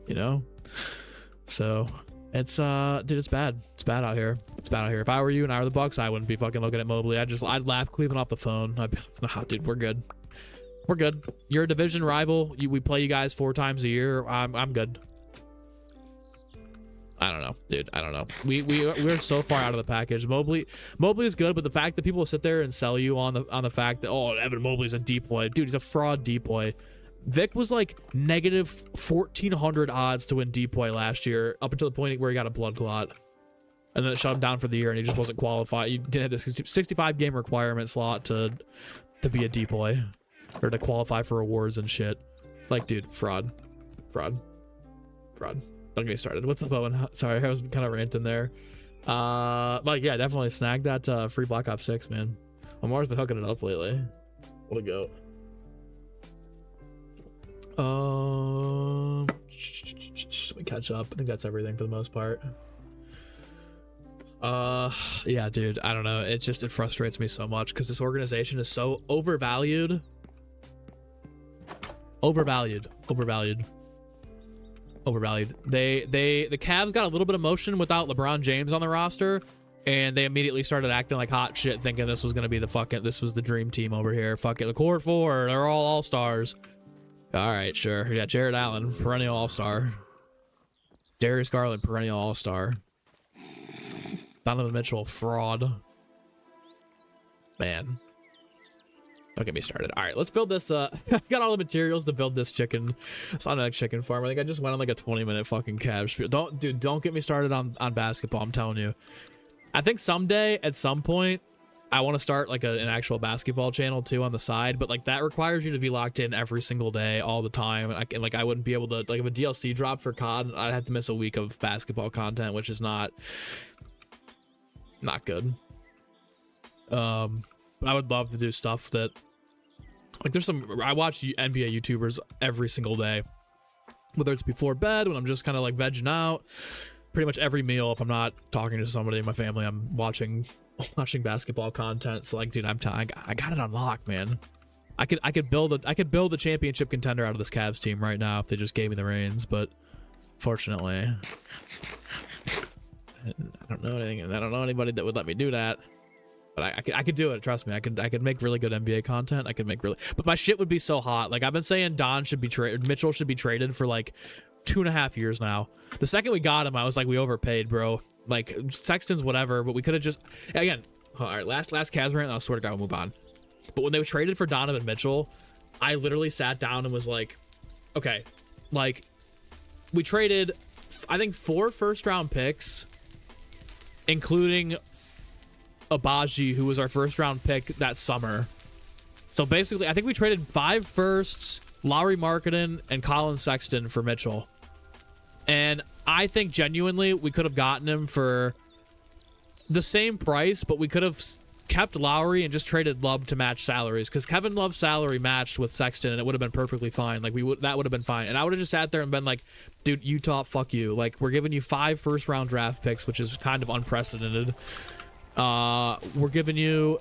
You know? So, it's, dude, it's bad. It's bad out here. It's bad out here. If I were you and I were the Bucks, I wouldn't be fucking looking at Mobley. I'd laugh Cleveland off the phone. I'd be like, nah, dude, we're good. We're good. You're a division rival. We play you guys 4 times a year. I'm good. I don't know, dude. I don't know. We're so far out of the package. Mobley is good, but the fact that people will sit there and sell you on the fact that, oh, Evan Mobley's a depoy, dude, he's a fraud depoy. Vic was like negative 1,400 odds to win depoy last year, up until the point where he got a blood clot, and then it shut him down for the year, and he just wasn't qualified. He didn't have this 65 game requirement slot to be a depoy. Or to qualify for awards and shit. Like, dude, fraud. Don't get me started. What's up, Owen? Sorry, I was kind of ranting there. Like, yeah, definitely snag that free Black Ops 6, man. Omar's been hooking it up lately. What a goat. Let me catch up. I think that's everything for the most part. Yeah, dude, I don't know. It frustrates me so much because this organization is so overvalued. Overvalued. The Cavs got a little bit of motion without LeBron James on the roster, and they immediately started acting like hot shit, thinking this was gonna be this was the dream team over here. Fuck it, the core four, they're all stars. All right, sure. Yeah, Jared Allen, perennial all-star. Darius Garland, perennial all-star. Donovan Mitchell, fraud. Man. Don't get me started. All right, let's build this. I've got all the materials to build this Sonic chicken farm. I think I just went on like a 20-minute fucking cab spiel. Don't get me started on basketball. I'm telling you. I think someday, at some point, I want to start like an actual basketball channel too on the side. But like that requires you to be locked in every single day, all the time. I wouldn't be able to, like, if a DLC dropped for COD, I'd have to miss a week of basketball content, which is not good. I would love to do stuff that, like, I watch NBA YouTubers every single day, whether it's before bed, when I'm just kind of like vegging out, pretty much every meal. If I'm not talking to somebody in my family, I'm watching basketball content. So like, dude, I got it unlocked, man. I could build a championship contender out of this Cavs team right now if they just gave me the reins, but fortunately, I don't know anything, and I don't know anybody that would let me do that. But I could do it. Trust me. I could make really good NBA content. But my shit would be so hot. Like, I've been saying Mitchell should be traded for like 2.5 years now. The second we got him, I was like, we overpaid, bro. Like, Sexton's whatever, but we could have just, again, all right, last Cavs rant, and I swear to God, we'll move on. But when they traded for Donovan Mitchell, I literally sat down and was like, okay, like, we traded, I think, 4 first-round picks, including Abaji, who was our first-round pick that summer. So basically, I think we traded 5 firsts, Lauri Markkanen, and Colin Sexton for Mitchell. And I think genuinely we could have gotten him for the same price, but we could have kept Lowry and just traded Love to match salaries, because Kevin Love's salary matched with Sexton, and it would have been perfectly fine. Like, that would have been fine. And I would have just sat there and been like, dude, Utah, fuck you. Like, we're giving you 5 first-round draft picks, which is kind of unprecedented. We're giving you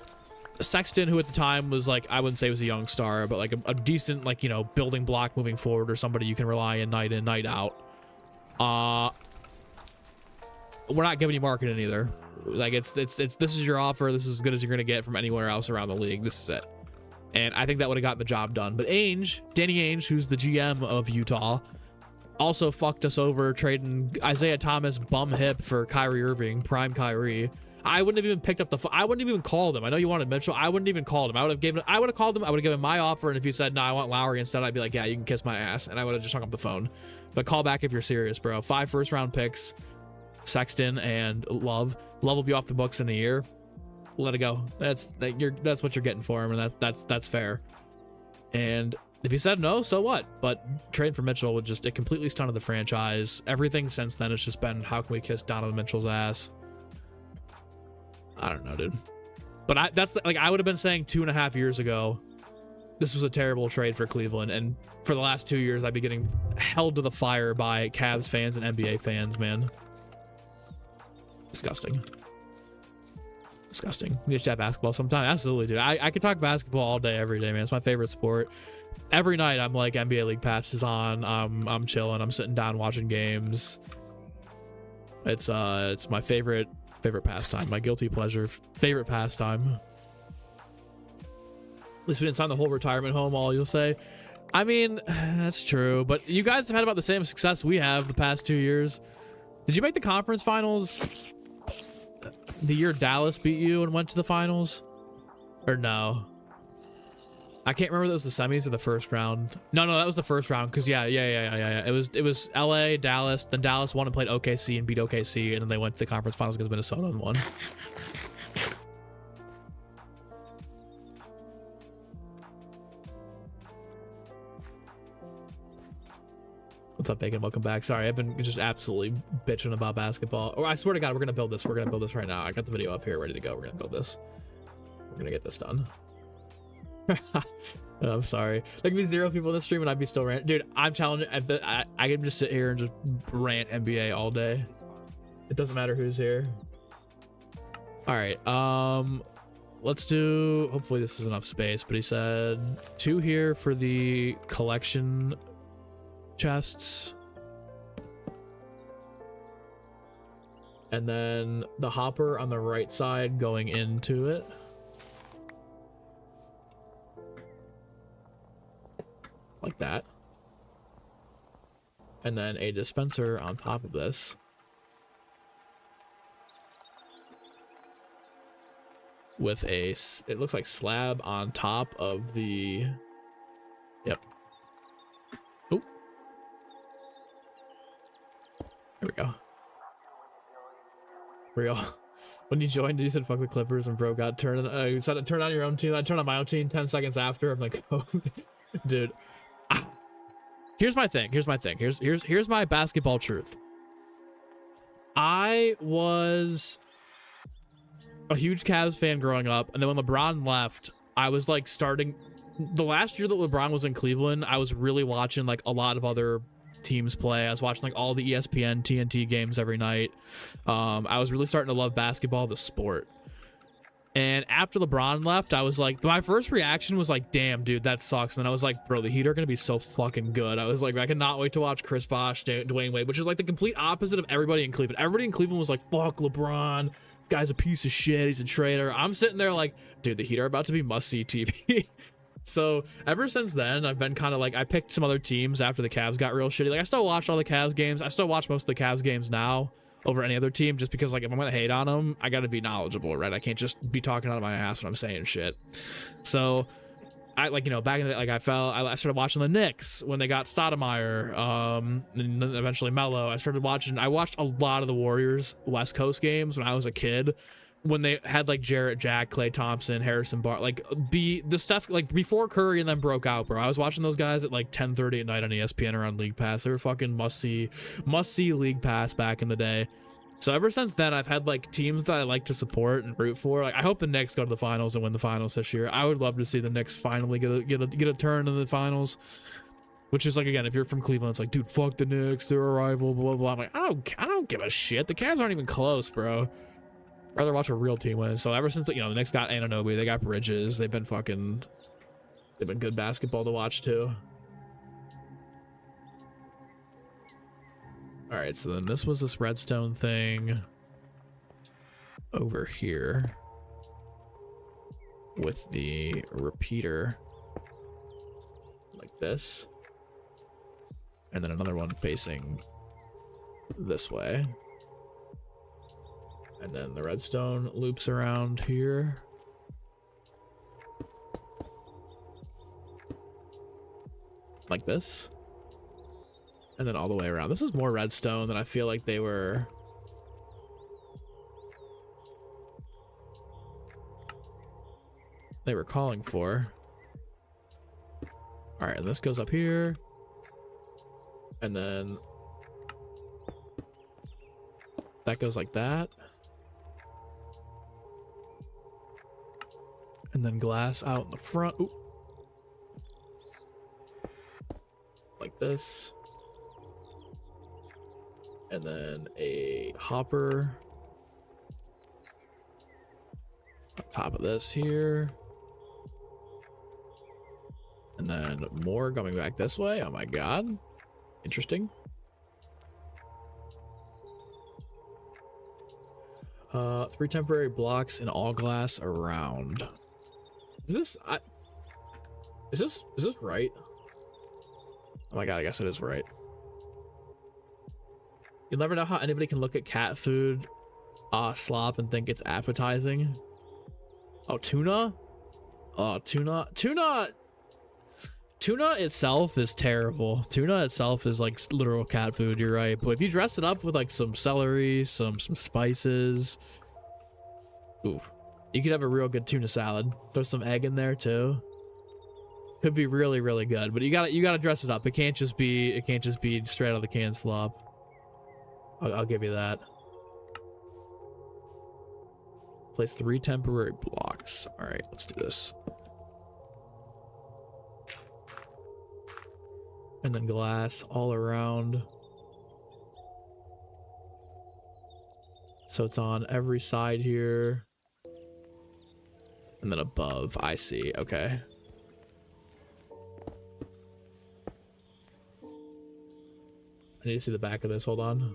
Sexton, who at the time was like, I wouldn't say he was a young star, but like a decent, like, you know, building block moving forward, or somebody you can rely on night in, night out. We're not giving you Markkanen either. Like, it's this is your offer. This is as good as you're gonna get from anywhere else around the league. This is it. And I think that would have gotten the job done. But Danny Ainge, who's the GM of Utah, also fucked us over trading Isaiah Thomas bum hip for Kyrie Irving, prime Kyrie. I wouldn't have even picked up I wouldn't have even called him. I know you wanted Mitchell. I wouldn't even called him. I would have called him. I would have given my offer. And if he said, no, I want Lowry instead, I'd be like, yeah, you can kiss my ass. And I would have just hung up the phone. But call back if you're serious, bro. 5 first-round picks, Sexton and Love. Love will be off the books in a year. Let it go. That's what you're getting for him, and that's fair. And if he said no, so what? But trade for Mitchell would it completely stunted the franchise. Everything since then has just been, how can we kiss Donovan Mitchell's ass? I don't know, dude. But I would have been saying 2.5 years ago, this was a terrible trade for Cleveland, and for the last 2 years, I'd be getting held to the fire by Cavs fans and NBA fans, man. Disgusting. We should have basketball sometime. Absolutely, dude. I could talk basketball all day, every day, man. It's my favorite sport. Every night, I'm like, NBA League Pass is on. I'm chilling. I'm sitting down watching games. It's my favorite pastime. My guilty pleasure. Favorite pastime. At least we didn't sign the whole retirement home, all you'll say. I mean, that's true. But you guys have had about the same success we have the past 2 years. Did you make the conference finals the year Dallas beat you and went to the finals? Or no? I can't remember if it was the semis or the first round. No, that was the first round, because yeah. It was LA, Dallas, then Dallas won and played OKC and beat OKC, and then they went to the conference finals against Minnesota and won. What's up, Bacon? Welcome back. Sorry, I've been just absolutely bitching about basketball. Or I swear to God, we're gonna build this. We're gonna build this right now. I got the video up here ready to go. We're gonna build this. We're gonna get this done. I'm sorry. There could be 0 people in the stream and I'd be still rant. Dude, I'm telling you, I can just sit here and just rant NBA all day. It doesn't matter who's here. All right. Let's do. Hopefully this is enough space. But he said 2 here for the collection chests. And then the hopper on the right side going into it. Like that. And then a dispenser on top of this. With a, it looks like slab on top of the, yep. Oh. There we go. Real. When you joined, you said fuck the Clippers and bro got turned. You said turn on your own team. I turned on my own team 10 seconds after. I'm like, oh, dude. Here's my thing. Here's my basketball truth. I was a huge Cavs fan growing up, and then when LeBron left, I was like starting. The last year that LeBron was in Cleveland, I was really watching like a lot of other teams play. I was watching like all the ESPN TNT games every night. I was really starting to love basketball, the sport. And after LeBron left, I was like, my first reaction was like, damn, dude, that sucks. And then I was like, bro, the Heat are going to be so fucking good. I was like, I cannot wait to watch Chris Bosh, Dwayne Wade, which is like the complete opposite of everybody in Cleveland. Everybody in Cleveland was like, fuck LeBron. This guy's a piece of shit. He's a traitor. I'm sitting there like, dude, the Heat are about to be must-see TV. So ever since then, I've been kind of like, I picked some other teams after the Cavs got real shitty. Like, I still watched all the Cavs games. I still watch most of the Cavs games now over any other team, just because like if I'm gonna hate on them, I gotta be knowledgeable, right? I can't just be talking out of my ass when I'm saying shit. So I like, you know, back in the day, like I started watching the Knicks when they got Stoudemire, and then eventually Melo. I watched a lot of the Warriors West Coast games when I was a kid, when they had like Jarrett Jack, Klay Thompson, Harrison Barnes, like the stuff like before Curry and then broke out, bro. I was watching those guys at like 10:30 at night on ESPN or on League Pass. They were fucking must see League Pass back in the day. So ever since then, I've had like teams that I like to support and root for. Like I hope the Knicks go to the finals and win the finals this year. I would love to see the Knicks finally get a turn in the finals. Which is like, again, if you're from Cleveland, it's like, dude, fuck the Knicks, they're a rival, blah blah blah. I'm like, I don't give a shit. The Cavs aren't even close, bro. Rather watch a real team win. So ever since the Knicks got Anunoby, they got Bridges. They've been good basketball to watch too. All right, so then this was this redstone thing over here with the repeater like this, and then another one facing this way. And then the redstone loops around here. Like this. And then all the way around. This is more redstone than I feel like they were calling for. All right, and this goes up here. And then that goes like that. And then glass out in the front. Ooh. Like this. And then a hopper on top of this here. And then more coming back this way. Oh my god. Interesting. 3 temporary blocks and all glass around. Is this right? Oh my god, I guess it is right. You'll never know how anybody can look at cat food slop and think it's appetizing. Oh, tuna? Oh, tuna itself is terrible. Tuna itself is like literal cat food, you're right. But if you dress it up with like some celery, some spices, ooh, you could have a real good tuna salad. Throw some egg in there too. Could be really, really good. But you gotta dress it up. It can't just be straight out of the can slop. I'll give you that. Place 3 temporary blocks. All right, let's do this. And then glass all around. So it's on every side here. And then above, I see, okay. I need to see the back of this, hold on.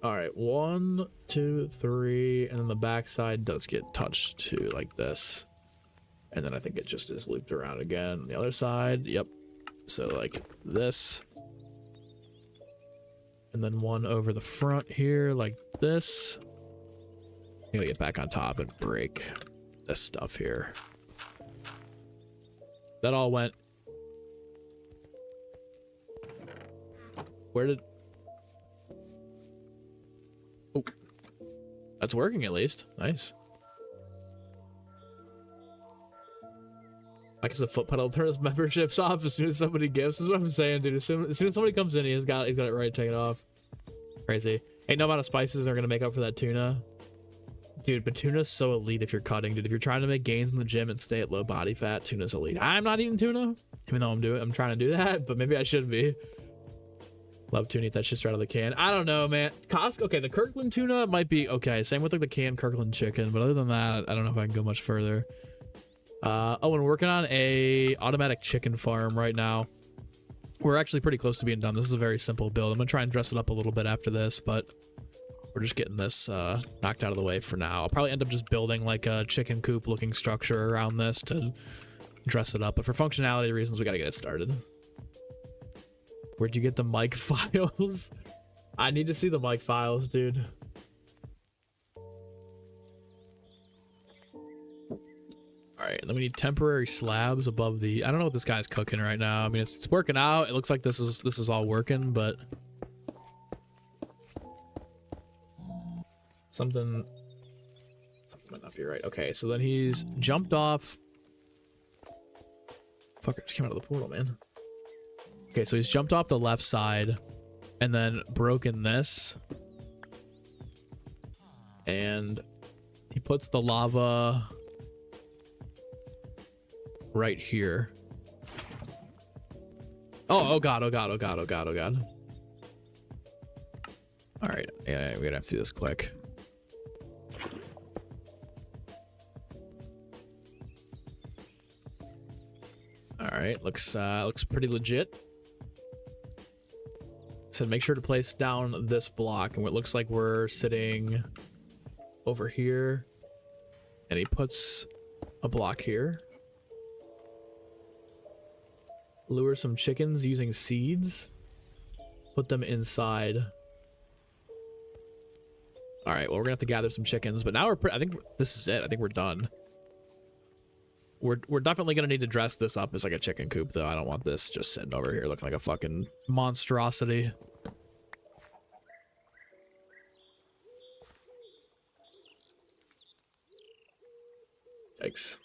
All right, 1, 2, 3, and then the backside does get touched too, like this. And then I think it just is looped around again. The other side, yep. So like this. And then one over the front here, like this. I'm gonna get back on top and break this stuff here. That all went. Where did... Oh, that's working at least. Nice. I guess the foot pedal turns memberships off as soon as somebody gives. This is what I'm saying, dude. As soon as somebody comes in, he's got it right to take it off. Crazy. Ain't no amount of spices are gonna make up for that tuna. Dude, but tuna's so elite if you're cutting, dude. If you're trying to make gains in the gym and stay at low body fat, tuna's elite. I'm not eating tuna, even though I'm trying to do that, but maybe I should be. Love tuna, eat that shit straight out of the can. I don't know, man. Costco, okay, the Kirkland tuna might be okay. Same with like the canned Kirkland chicken, but other than that, I don't know if I can go much further. Oh, and we're working on a automatic chicken farm right now. We're actually pretty close to being done. This is a very simple build. I'm gonna try and dress it up a little bit after this, but we're just getting this knocked out of the way for now. I'll probably end up just building like a chicken coop looking structure around this to dress it up, but for functionality reasons, we gotta get it started. Where'd you get the mic files? I need to see the mic files, dude. All right, then we need temporary slabs above the... I don't know what this guy's cooking right now. I mean, it's working out. It looks like this is all working, but something might not be right. Okay, so then he's jumped off. Fuck, it just came out of the portal, man. Okay, so he's jumped off the left side and then broken this. And he puts the lava right here. Oh god, oh god, oh god, oh god, oh god. All right, yeah, we're gonna have to do this quick. All right, looks pretty legit. So make sure to place down this block, and it looks like we're sitting over here, and he puts a block here. Lure some chickens using seeds. Put them inside. All right, well, we're gonna have to gather some chickens, but now I think this is it. I think we're done. We're definitely gonna need to dress this up as like a chicken coop, though. I don't want this just sitting over here looking like a fucking monstrosity. Yikes.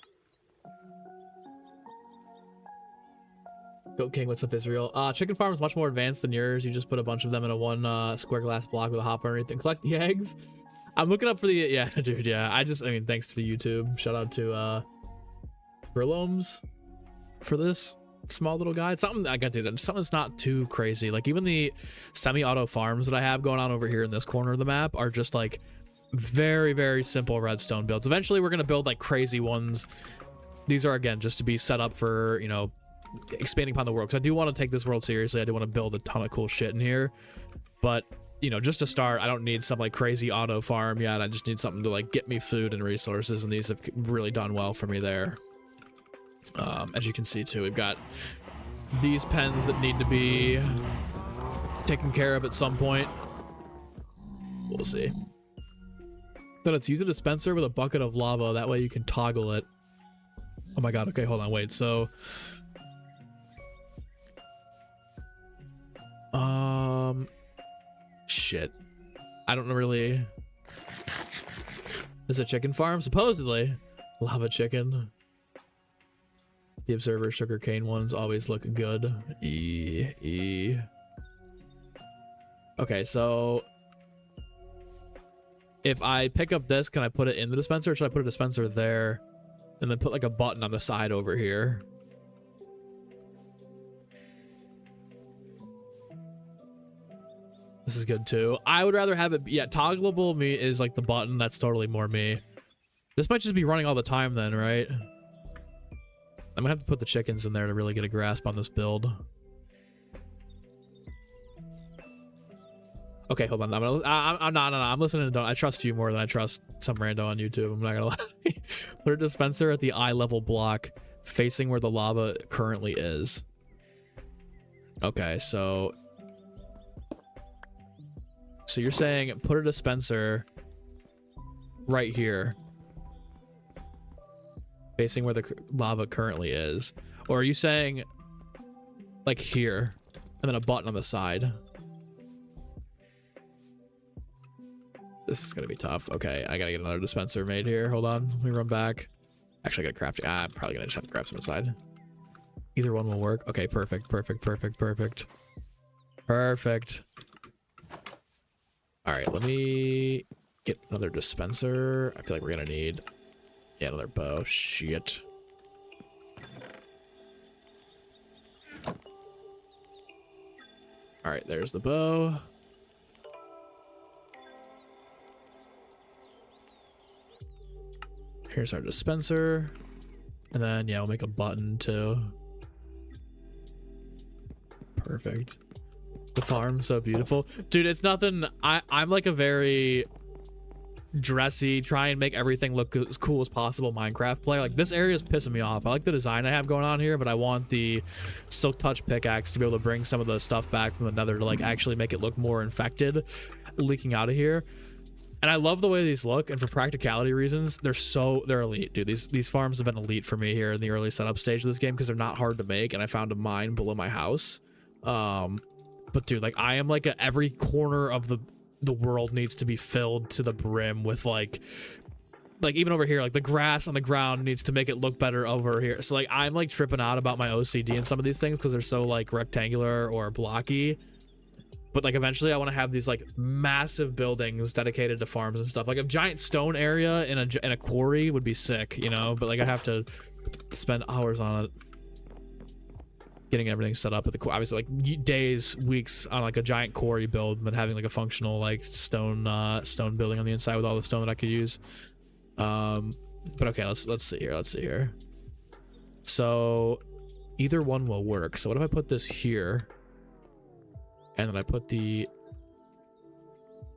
Goat King, what's up, Israel? Chicken farm is much more advanced than yours. You just put a bunch of them in a one square glass block with a hopper underneath and collect the eggs. I'm looking up for the... Yeah, dude, yeah. I mean, thanks to YouTube. Shout out to Brilloms for this small little guy. It's something I got to do. Something that's not too crazy. Like, even the semi-auto farms that I have going on over here in this corner of the map are just like very, very simple redstone builds. Eventually, we're going to build like crazy ones. These are, again, just to be set up for, you know, expanding upon the world, because I do want to take this world seriously. I do want to build a ton of cool shit in here, but you know, just to start, I don't need some like crazy auto farm yet. I just need something to like get me food and resources, and these have really done well for me there. As you can see too, we've got these pens that need to be taken care of at some point. We'll see. Then let's use a dispenser with a bucket of lava. That way you can toggle it. Oh my god. Okay, hold on. Wait. So shit. I don't really... There's a chicken farm, supposedly. Lava chicken. The Observer sugarcane ones always look good. Okay, so if I pick up this, can I put it in the dispenser, or should I put a dispenser there and then put like a button on the side over here? This is good too. I would rather have it, yeah, toggleable me is like the button. That's totally more me. This might just be running all the time then, right? I'm gonna have to put the chickens in there to really get a grasp on this build. Okay, hold on. I'm not. No, I'm listening to. I trust you more than I trust some rando on YouTube. I'm not gonna lie. Put a dispenser at the eye level block, facing where the lava currently is. Okay, so you're saying put a dispenser right here, facing where the lava currently is, or are you saying like here, and then a button on the side? This is gonna be tough. Okay, I gotta get another dispenser made here. Hold on, let me run back. Actually, I gotta craft. I'm probably gonna just have to grab some inside. Either one will work. Okay, perfect. All right, let me get another dispenser. I feel like we're gonna need, yeah, another bow. Shit. All right, there's the bow. Here's our dispenser. And then, yeah, we'll make a button too. Perfect. The farm's so beautiful. Dude, it's nothing. I'm like a very dressy, try and make everything look as cool as possible Minecraft player. Like, this area is pissing me off. I like the design I have going on here, but I want the Silk Touch pickaxe to be able to bring some of the stuff back from the nether to like actually make it look more infected leaking out of here. And I love the way these look, and for practicality reasons, they're elite, dude. These farms have been elite for me here in the early setup stage of this game because they're not hard to make, and I found a mine below my house. But dude, like, I am like every corner of the world needs to be filled to the brim with like even over here, like the grass on the ground needs to make it look better over here. So like I'm like tripping out about my OCD and some of these things because they're so like rectangular or blocky. But like eventually I want to have these like massive buildings dedicated to farms and stuff. Like a giant stone area in a quarry would be sick, you know, but like I have to spend hours on it, getting everything set up at the obviously like days, weeks on like a giant quarry build, and then having like a functional like stone building on the inside with all the stone that I could use. But okay, let's see here. So either one will work. So what if I put this here? And then I put the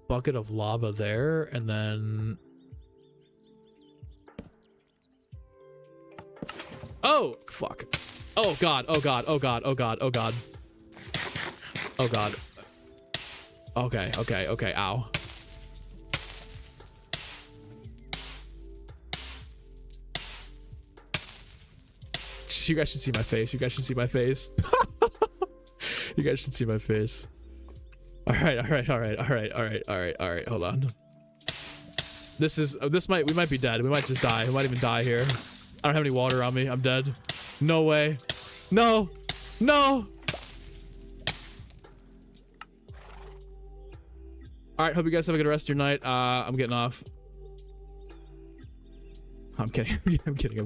bucket of lava there, and then... Oh, fuck. Oh, God. Okay. Ow. You guys should see my face. You guys should see my face. All right. Hold on. We might be dead. We might just die. We might even die here. I don't have any water on me. I'm dead. No way. No. All right. Hope you guys have a good rest of your night. I'm getting off. I'm kidding. I'm kidding.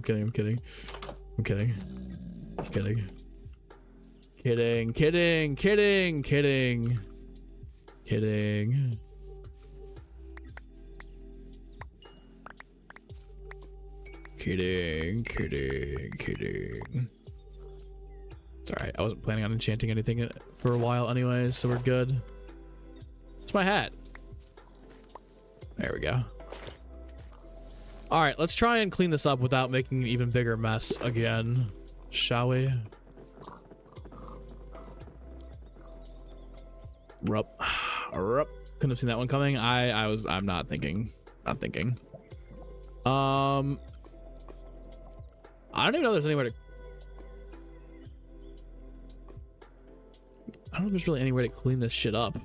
It's alright. I wasn't planning on enchanting anything for a while anyways, so we're good. It's my hat. There we go. Alright, let's try and clean this up without making an even bigger mess again. Shall we? Rup. Couldn't have seen that one coming. I'm not thinking. I don't even know if there's anywhere to... I don't know if there's really anywhere to clean this shit up.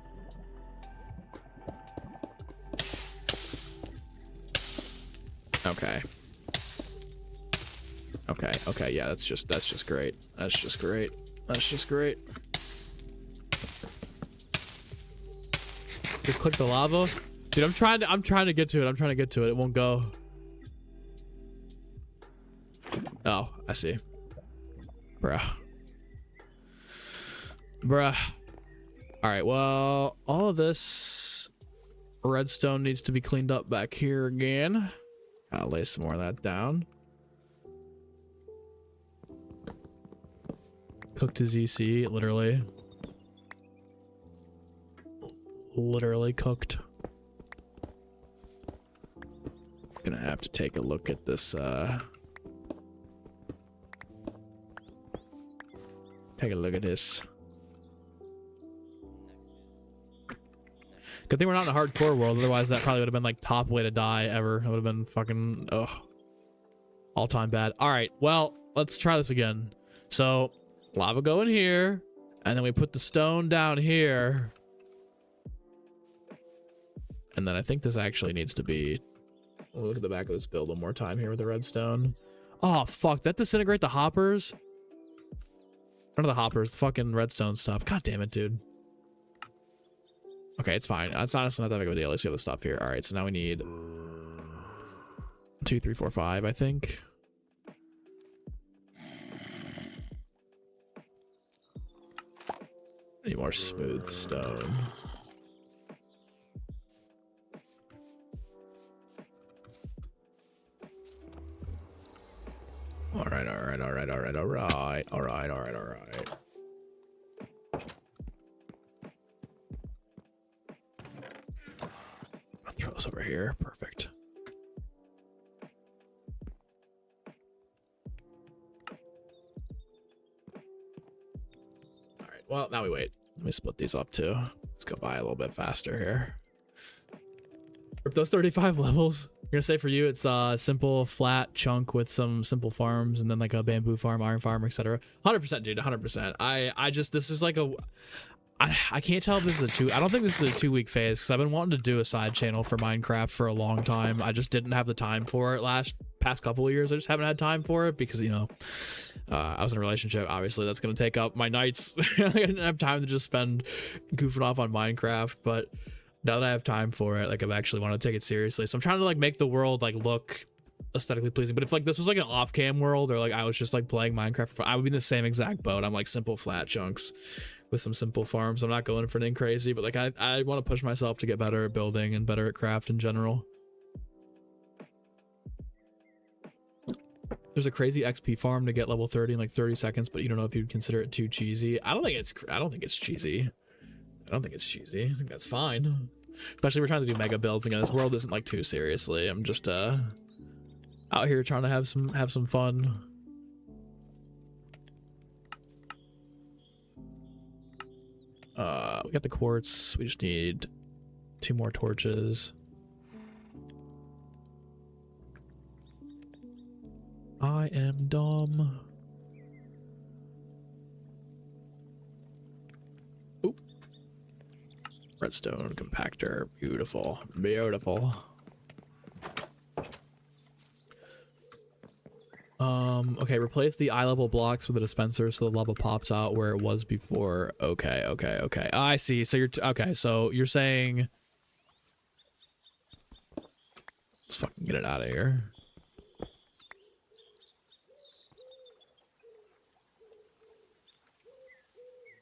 Okay. Yeah, that's just great. Just click the lava. Dude, I'm trying to get to it. It won't go. Oh, I see. Bruh. Alright, well, all of this redstone needs to be cleaned up back here again. I'll lay some more of that down. Cook to ZC, literally. literally cooked. Gonna have to take a look at this, take a look at this. Good thing we're not in a hardcore world, otherwise that probably would have been like top way to die ever. It would have been fucking, ugh. All-time bad. Alright, well, let's try this again. So, lava go in here, and then we put the stone down here. And then I think this actually needs to be... We'll look at the back of this build one more time here with the redstone. Oh, fuck. That disintegrate the hoppers? None of the hoppers, the fucking redstone stuff. God damn it, dude. Okay, it's fine. It's honestly not that big of a deal. At least we have the stuff here. All right, so now we need 2, 3, 4, 5, I think. Need more smooth stone. All right. I'll throw this over here. Perfect. All right. Well, now we wait. Let me split these up too. Let's go by a little bit faster here. For those 35 levels, I'm gonna say for you it's a simple flat chunk with some simple farms and then like a bamboo farm, iron farm, etc. 100%, dude. 100%. I just, this is like a, I can't tell if this is I don't think this is a 2-week phase because I've been wanting to do a side channel for Minecraft for a long time. I just didn't have the time for it past couple of years. I just haven't had time for it because, you know, I was in a relationship. Obviously that's going to take up my nights. I didn't have time to just spend goofing off on Minecraft, but now that I have time for it, like I've actually want to take it seriously. So I'm trying to like make the world like look aesthetically pleasing. But if like this was like an off-cam world or like I was just like playing Minecraft, I would be in the same exact boat. I'm like simple flat chunks with some simple farms. I'm not going for anything crazy, but like I want to push myself to get better at building and better at craft in general. There's a crazy XP farm to get level 30 in like 30 seconds, but you don't know if you'd consider it too cheesy. I don't think it's cheesy. I don't think it's cheesy. I think that's fine. Especially we're trying to do mega builds again. This world isn't like too seriously. I'm just out here trying to have some fun. We got the quartz. We just need 2 more torches. I am dumb. Oop. Redstone compactor. Beautiful. Beautiful. Okay, replace the eye level blocks with a dispenser so the lava pops out where it was before. Okay. I see. So you're okay, so you're saying let's fucking get it out of here.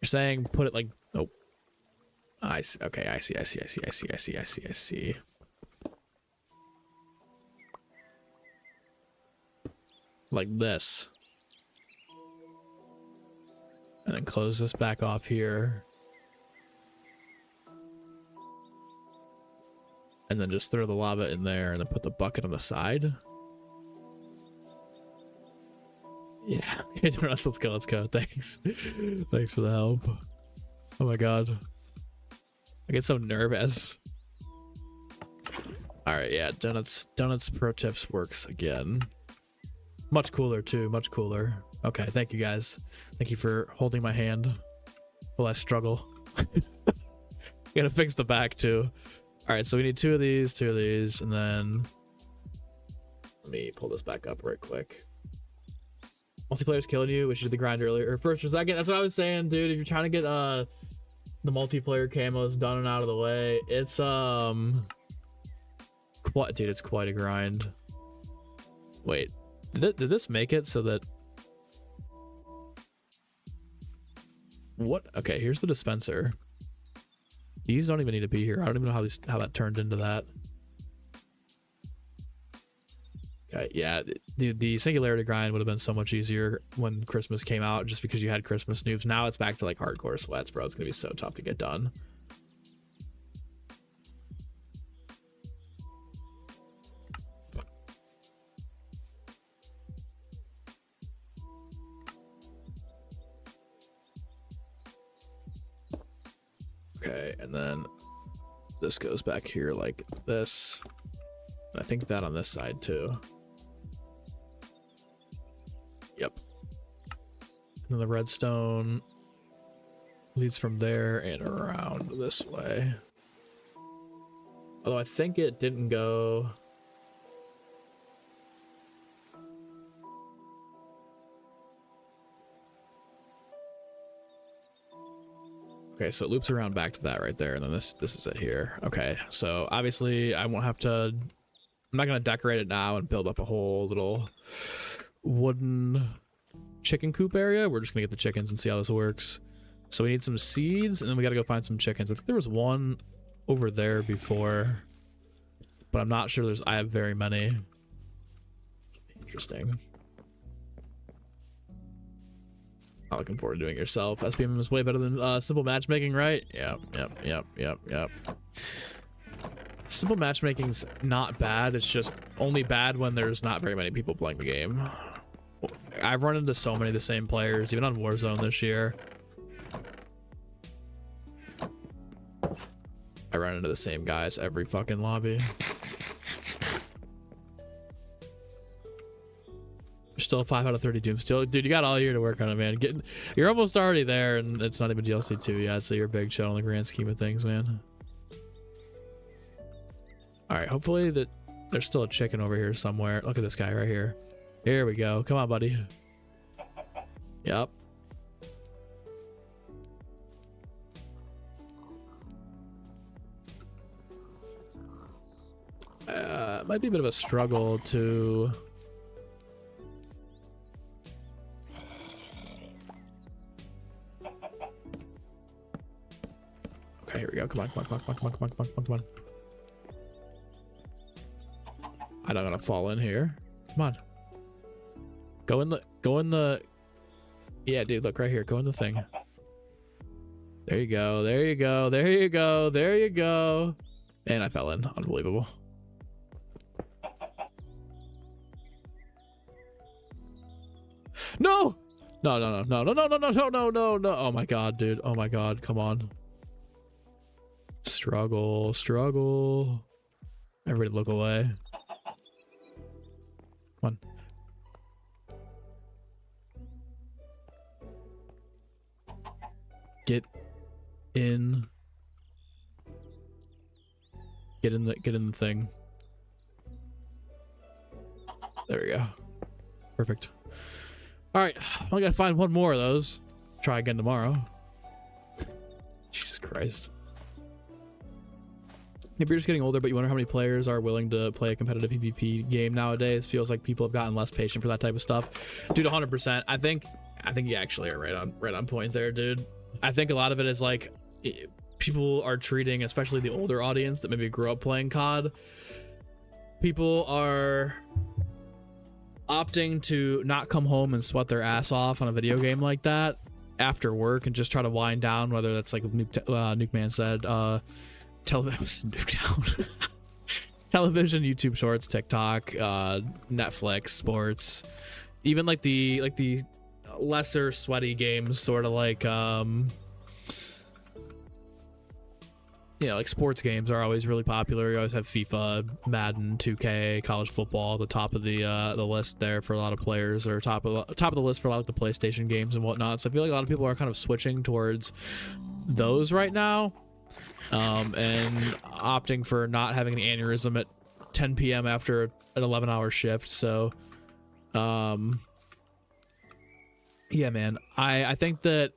You're saying put it like, oh, I see. Okay, I see. Like this. And then close this back off here. And then just throw the lava in there and then put the bucket on the side. Yeah. Let's go. Thanks. Thanks for the help. Oh my god. I get so nervous. Alright, yeah, Donuts Pro Tips works again. Much cooler too, much cooler. Okay, thank you guys. Thank you for holding my hand while I struggle. Gotta fix the back too. Alright, so we need 2 of these, and then let me pull this back up right quick. Multiplayer's killing you, which you did the grind earlier. Or first or second, that's what I was saying, dude. If you're trying to get the multiplayer camos done and out of the way, it's it's quite a grind. Wait. Did this make it so that... What? Okay, here's the dispenser. These don't even need to be here. I don't even know how that turned into that. Okay, yeah, the singularity grind would have been so much easier when Christmas came out just because you had Christmas noobs. Now it's back to like hardcore sweats, bro. It's gonna be so tough to get done. Okay, and then this goes back here like this. And I think that on this side too. Yep. And then the redstone leads from there and around this way. Although I think it didn't go... Okay, so it loops around back to that right there, and then this is it here. Okay, so obviously I won't have to... I'm not going to decorate it now and build up a whole little wooden chicken coop area. We're just going to get the chickens and see how this works. So we need some seeds, and then we got to go find some chickens. I think there was one over there before, but I'm not sure I have very many. Interesting. Not looking forward to doing it yourself. SPM is way better than simple matchmaking, right? Yep. Simple matchmaking's not bad. It's just only bad when there's not very many people playing the game. I've run into so many of the same players, even on Warzone this year. I run into the same guys every fucking lobby. You're still 5 out of 30 Doom. Still, dude, you got all year to work on it, man. You're almost already there, and it's not even DLC 2 yet, so you're a big shot on the grand scheme of things, man. All right, hopefully that there's still a chicken over here somewhere. Look at this guy right here. Here we go. Come on, buddy. Yep. It might be a bit of a struggle to... Okay, here we go. Come on. I'm not gonna fall in here. Come on. Go in the... Yeah, dude, look right here. Go in the thing. There you go. And I fell in. Unbelievable. No! No. Oh my god, dude. Oh my god. Come on. Struggle. Everybody look away. Come on. Get in the thing. There we go. Perfect. All right, I gotta find one more of those. Try again tomorrow. Jesus Christ. Maybe you're just getting older, but you wonder how many players are willing to play a competitive PvP game nowadays. Feels like people have gotten less patient for that type of stuff. Dude, 100%. I think you actually are right on point there, dude. I think a lot of it is like people are treating, especially the older audience that maybe grew up playing COD. People are opting to not come home and sweat their ass off on a video game like that after work and just try to wind down, whether that's like Nuke Man said, television, YouTube Shorts, TikTok, Netflix, sports, even like the lesser sweaty games, sort of like like sports games are always really popular. You always have FIFA, Madden, 2K, college football, the top of the list there for a lot of players, or top of the list for a lot of the PlayStation games and whatnot. So I feel like a lot of people are kind of switching towards those right now, and opting for not having an aneurysm at 10 p.m. after an 11-hour shift. So yeah, man, I think that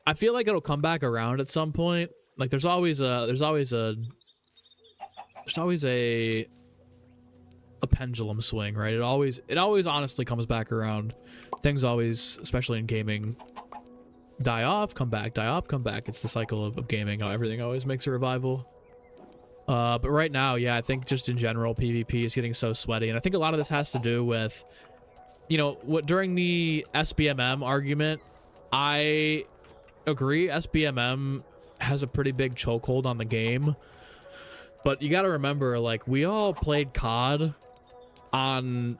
I feel like it'll come back around at some point. Like there's always a pendulum swing, right? It always honestly comes back around. Things always, especially in gaming, die off, come back, die off, come back. It's the cycle of gaming. How everything always makes a revival. But right now, yeah, I think just in general, PvP is getting so sweaty, and I think a lot of this has to do with, what during the SBMM argument, I agree. SBMM has a pretty big chokehold on the game, but you got to remember, like, we all played COD on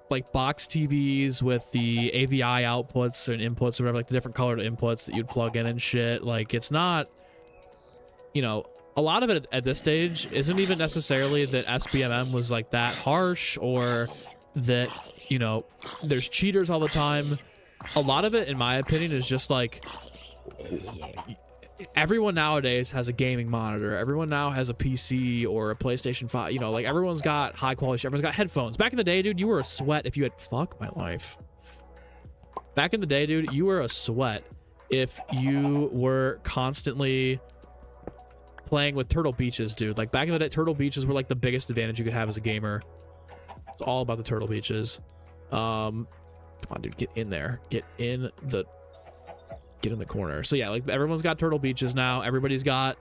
like box TVs with the AVI outputs and inputs or whatever, like the different colored inputs that you'd plug in and shit. Like, it's not, you know, a lot of it at this stage isn't even necessarily that SBMM was like that harsh or that, you know, there's cheaters all the time. A lot of it, in my opinion, is just like everyone nowadays has a gaming monitor. Everyone now has a PC or a PlayStation 5. You know, like everyone's got high quality shit. Everyone's got headphones. Back in the day, dude, you were a sweat if you had... Fuck my life. Back in the day, dude, you were a sweat if you were constantly playing with Turtle Beaches, dude. Like back in the day, Turtle Beaches were like the biggest advantage you could have as a gamer. It's all about the Turtle Beaches. Come on, dude, get in there. Get in the corner. So yeah, like everyone's got Turtle Beaches now. Everybody's got,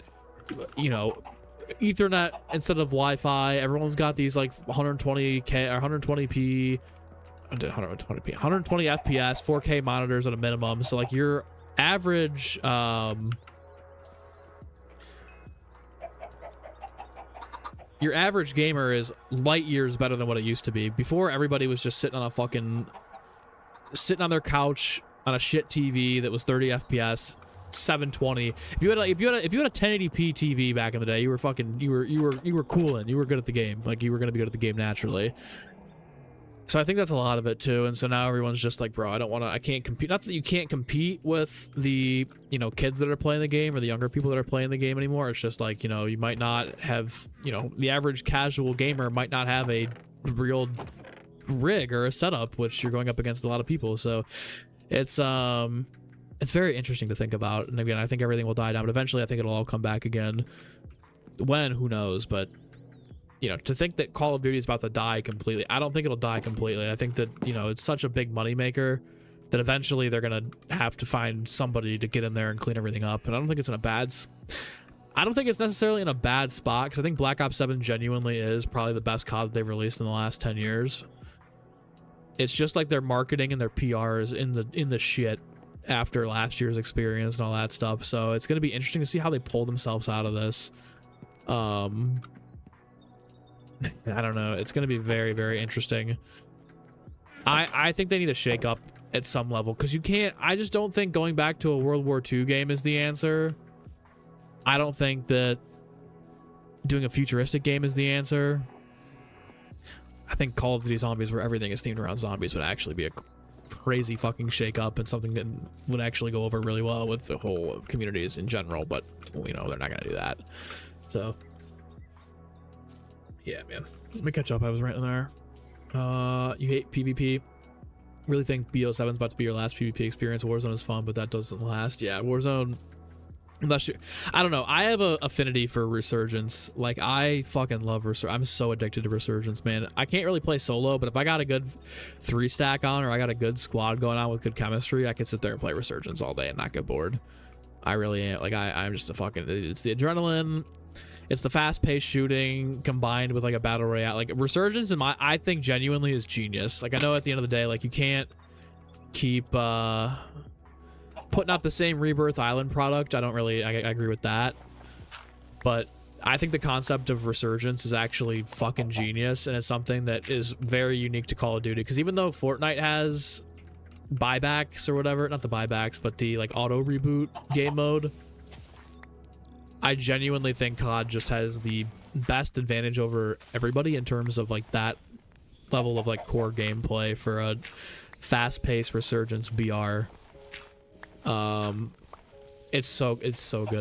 you know, Ethernet instead of Wi-Fi. Everyone's got these like 120k or 120p, 120p, 120 FPS, 4K monitors at a minimum. So like your average, your average gamer is light years better than what it used to be. Before, everybody was just sitting on their couch on a shit TV that was 30 FPS, 720. If you had a 1080p TV back in the day, you were cooling. You were good at the game. Like you were gonna be good at the game naturally. So I think that's a lot of it too. And so now everyone's just like, bro, I can't compete. Not that you can't compete with the, you know, kids that are playing the game or the younger people that are playing the game anymore. It's just like, you know, you might not have, you know, the average casual gamer might not have a real rig or a setup, which you're going up against a lot of people. So it's very interesting to think about. And again, I think everything will die down, but eventually I think it'll all come back again. When, who knows? But you know, to think that Call of Duty is about to die completely, I don't think it'll die completely. I think that, you know, it's such a big moneymaker that eventually they're gonna have to find somebody to get in there and clean everything up. And I don't think it's necessarily in a bad spot, because I think Black Ops 7 genuinely is probably the best COD that they've released in the last 10 years. It's just like their marketing and their PR is in the shit after last year's experience and all that stuff. So it's going to be interesting to see how they pull themselves out of this. I don't know. It's going to be very, very interesting. I think they need to shake up at some level, because I just don't think going back to a World War II game is the answer. I don't think that doing a futuristic game is the answer. I think Call of Duty Zombies, where everything is themed around zombies, would actually be a crazy fucking shake up and something that would actually go over really well with the whole communities in general. But, you know, they're not going to do that. So, yeah, man. Let me catch up. I was right in there. You hate PvP. Really think BO7 is about to be your last PvP experience. Warzone is fun, but that doesn't last. Yeah, Warzone... I don't know. I have a affinity for Resurgence. Like, I fucking love Resurgence. I'm so addicted to Resurgence, man. I can't really play solo, but if I got a good 3-stack on, or I got a good squad going on with good chemistry, I could sit there and play Resurgence all day and not get bored. I really am. Like, I'm just a fucking... It's the adrenaline. It's the fast-paced shooting combined with, like, a battle royale. Like, Resurgence, I think, genuinely is genius. Like, I know at the end of the day, like, you can't keep... putting out the same Rebirth Island product. I agree with that, but I think the concept of Resurgence is actually fucking genius, and it's something that is very unique to Call of Duty, because even though Fortnite has buybacks or whatever, not the buybacks, but the like auto reboot game mode, I genuinely think COD just has the best advantage over everybody in terms of like that level of like core gameplay for a fast-paced Resurgence VR. It's so good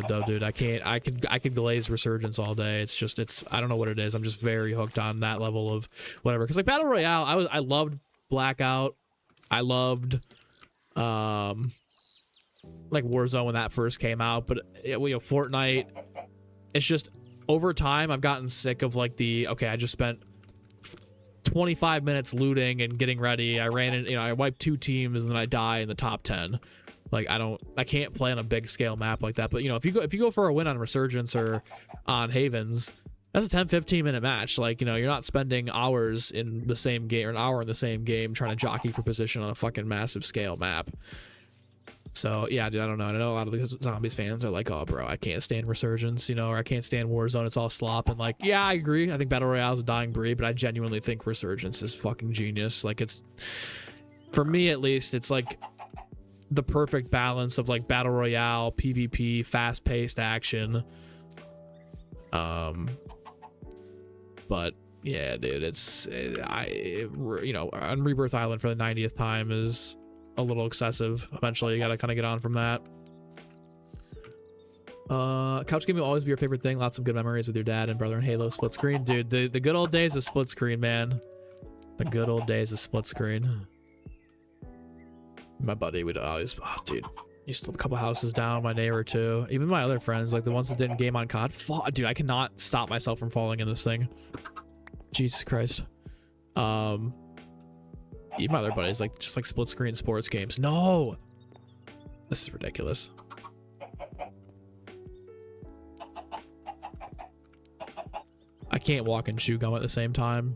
though, dude. I could glaze Resurgence all day. It's I don't know what it is. I'm just very hooked on that level of whatever. Because like Battle Royale, I loved Blackout. I loved like Warzone when that first came out, but Fortnite, it's just over time I've gotten sick of like I just spent 25 minutes looting and getting ready. I ran in, I wiped 2 teams and then I die in the top 10. Like I can't play on a big scale map like that. But if you go for a win on Resurgence or on Havens, that's a 10-15 minute match. Like, you're not spending hours in the same game or an hour in the same game trying to jockey for position on a fucking massive scale map. So yeah, dude, I don't know. I know a lot of the Zombies fans are like, oh, bro, I can't stand Resurgence, you know, or I can't stand Warzone. It's all slop. And like, yeah, I agree. I think Battle Royale is a dying breed, but I genuinely think Resurgence is fucking genius. Like, it's, for me at least, it's like the perfect balance of like Battle Royale, PvP, fast-paced action. But yeah, dude, you know, on Rebirth Island for the 90th time is a little excessive. Eventually you gotta kind of get on from that. Couch gaming will always be your favorite thing. Lots of good memories with your dad and brother in Halo split screen. Dude, the good old days of split screen, man. The good old days of split screen. My buddy would always, oh, dude, used to live a couple houses down, my neighbor too. Even my other friends, like the ones that didn't game on COD. Dude, I cannot stop myself from falling in this thing. Jesus Christ. Even my other buddies, like, just like split screen sports games. No! This is ridiculous. I can't walk and chew gum at the same time.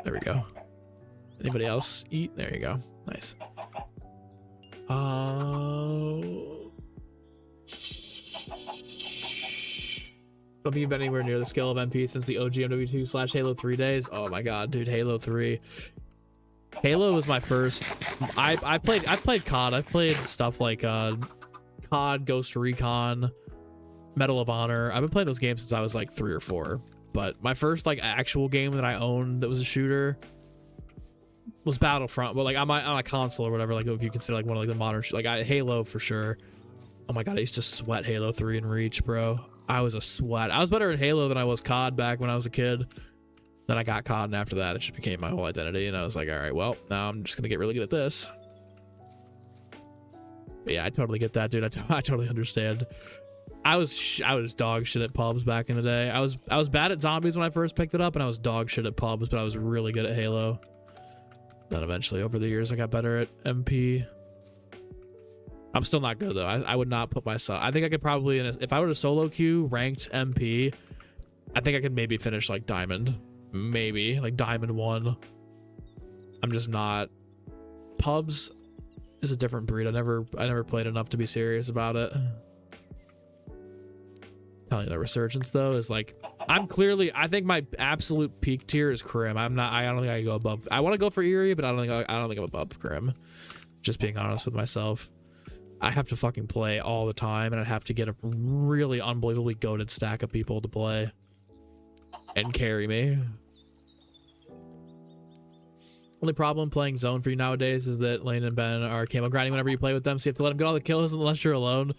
There we go. Anybody else eat? There you go. Nice. Don't think you've been anywhere near the scale of MP since the OG MW2/Halo 3 days. Oh my god, dude, Halo 3. Halo was my first. I played COD. I played stuff like COD, Ghost Recon, Medal of Honor. I've been playing those games since I was like 3 or 4. But my first like actual game that I owned that was a shooter was Battlefront. But like on a console or whatever, like if you consider like one of like the modern Halo for sure. Oh my god, I used to sweat Halo 3 and Reach, bro. I was a sweat. I was better at Halo than I was COD back when I was a kid. Then I got COD, and after that, it just became my whole identity. And I was like, all right, well, now I'm just gonna get really good at this. But yeah, I totally get that, dude. I totally understand. I was dog shit at pubs back in the day. I was bad at zombies when I first picked it up, and I was dog shit at pubs, but I was really good at Halo. Then eventually, over the years, I got better at MP. I'm still not good though. I would not put myself. I think I could probably, if I were to solo queue ranked MP, I think I could maybe finish like Diamond, maybe like Diamond 1. I'm just not. Pubs is a different breed. I never played enough to be serious about it. Telling you, the Resurgence though is like, I think my absolute peak tier is Crim. I don't think I can go above. I want to go for Eerie, but I don't think I'm above Crim. Just being honest with myself. I have to fucking play all the time, and I'd have to get a really unbelievably goated stack of people to play and carry me. Only problem playing Zone for you nowadays is that Lane and Ben are camo grinding whenever you play with them, so you have to let them get all the kills unless you're alone.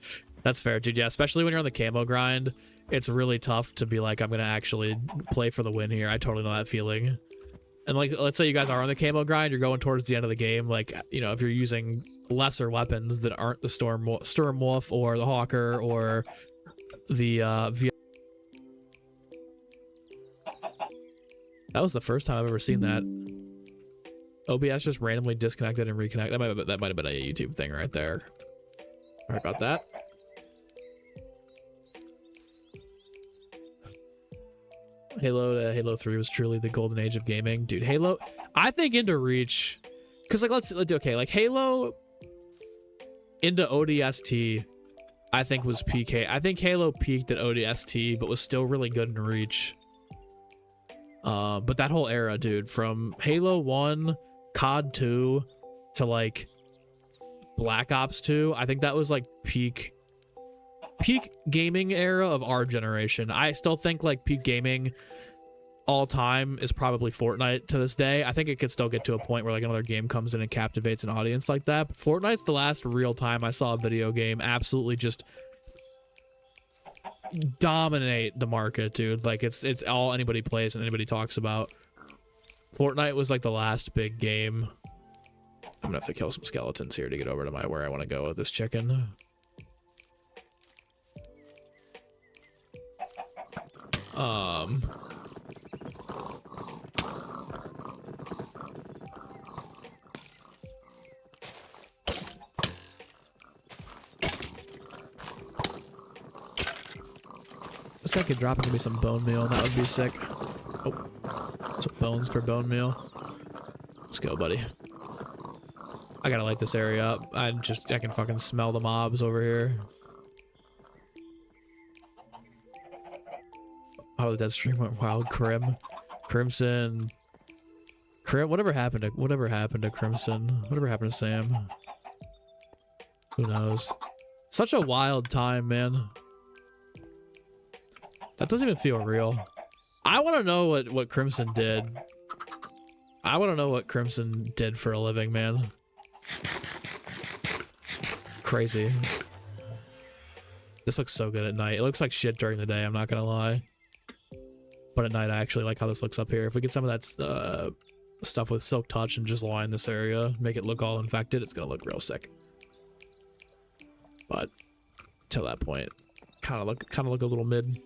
That's fair, dude. Yeah, especially when you're on the camo grind, it's really tough to be like, I'm gonna actually play for the win here. I totally know that feeling. And like, let's say you guys are on the camo grind, you're going towards the end of the game. Like, you know, if you're using lesser weapons that aren't the Sturmwolf or the Hawker or the That was the first time I've ever seen that. OBS just randomly disconnected and reconnected. That might have been a YouTube thing right there. Sorry about that. Halo to Halo 3 was truly the golden age of gaming. Dude, Halo, I think into Reach, because like let's do okay, like Halo into ODST, I think was PK. I think Halo peaked at ODST, but was still really good in Reach. But that whole era, dude, from Halo 1, COD 2 to like Black Ops 2, I think that was like peak gaming era of our generation. I still think like peak gaming all time is probably Fortnite to this day. I think it could still get to a point where like another game comes in and captivates an audience like that. But Fortnite's the last real time I saw a video game absolutely just dominate the market, dude. Like it's all anybody plays and anybody talks about. Fortnite was like the last big game. I'm gonna have to kill some skeletons here to get over to where I want to go with this chicken. This guy could drop into me some bone meal. That would be sick. Oh, some bones for bone meal. Let's go, buddy. I gotta light this area up. I can fucking smell the mobs over here. Oh, the dead stream went wild. Crimson. Whatever happened to Crimson? Whatever happened to Sam? Who knows? Such a wild time, man. That doesn't even feel real. I want to know what Crimson did. I want to know what Crimson did for a living, man. Crazy. This looks so good at night. It looks like shit during the day, I'm not gonna lie. But at night, I actually like how this looks up here. If we get some of that stuff with Silk Touch and just line this area, make it look all infected, it's gonna look real sick. But till that point, kind of look a little mid.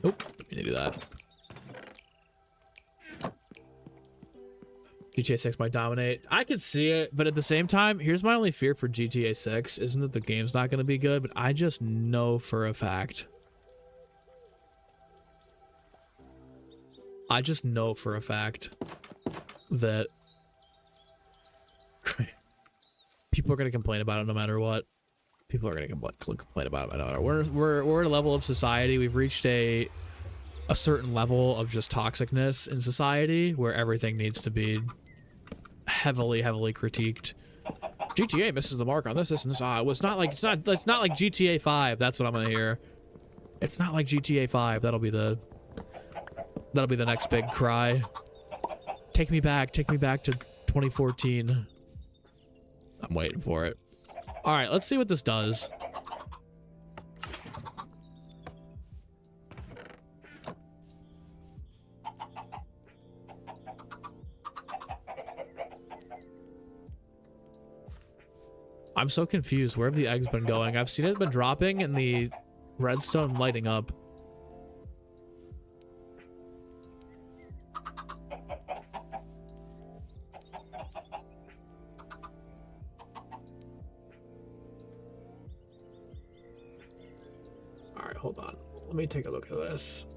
Nope, we need to do that. GTA 6 might dominate. I could see it, but at the same time, here's my only fear for GTA 6. Isn't that the game's not going to be good, but I just know for a fact. I just know for a fact that people are going to complain about it no matter what. People are going to complain about it no matter what. We're at a level of society. We've reached a certain level of just toxicness in society where everything needs to be heavily critiqued. GTA misses the mark on this and this. It's not like GTA 5. That's what I'm gonna hear. It's not like GTA 5. That'll be the next big cry. Take me back to 2014. I'm waiting for it. All right, let's see what this does. I'm so confused. Where have the eggs been going? I've seen it been dropping and the redstone lighting up. All right, hold on. Let me take a look at this.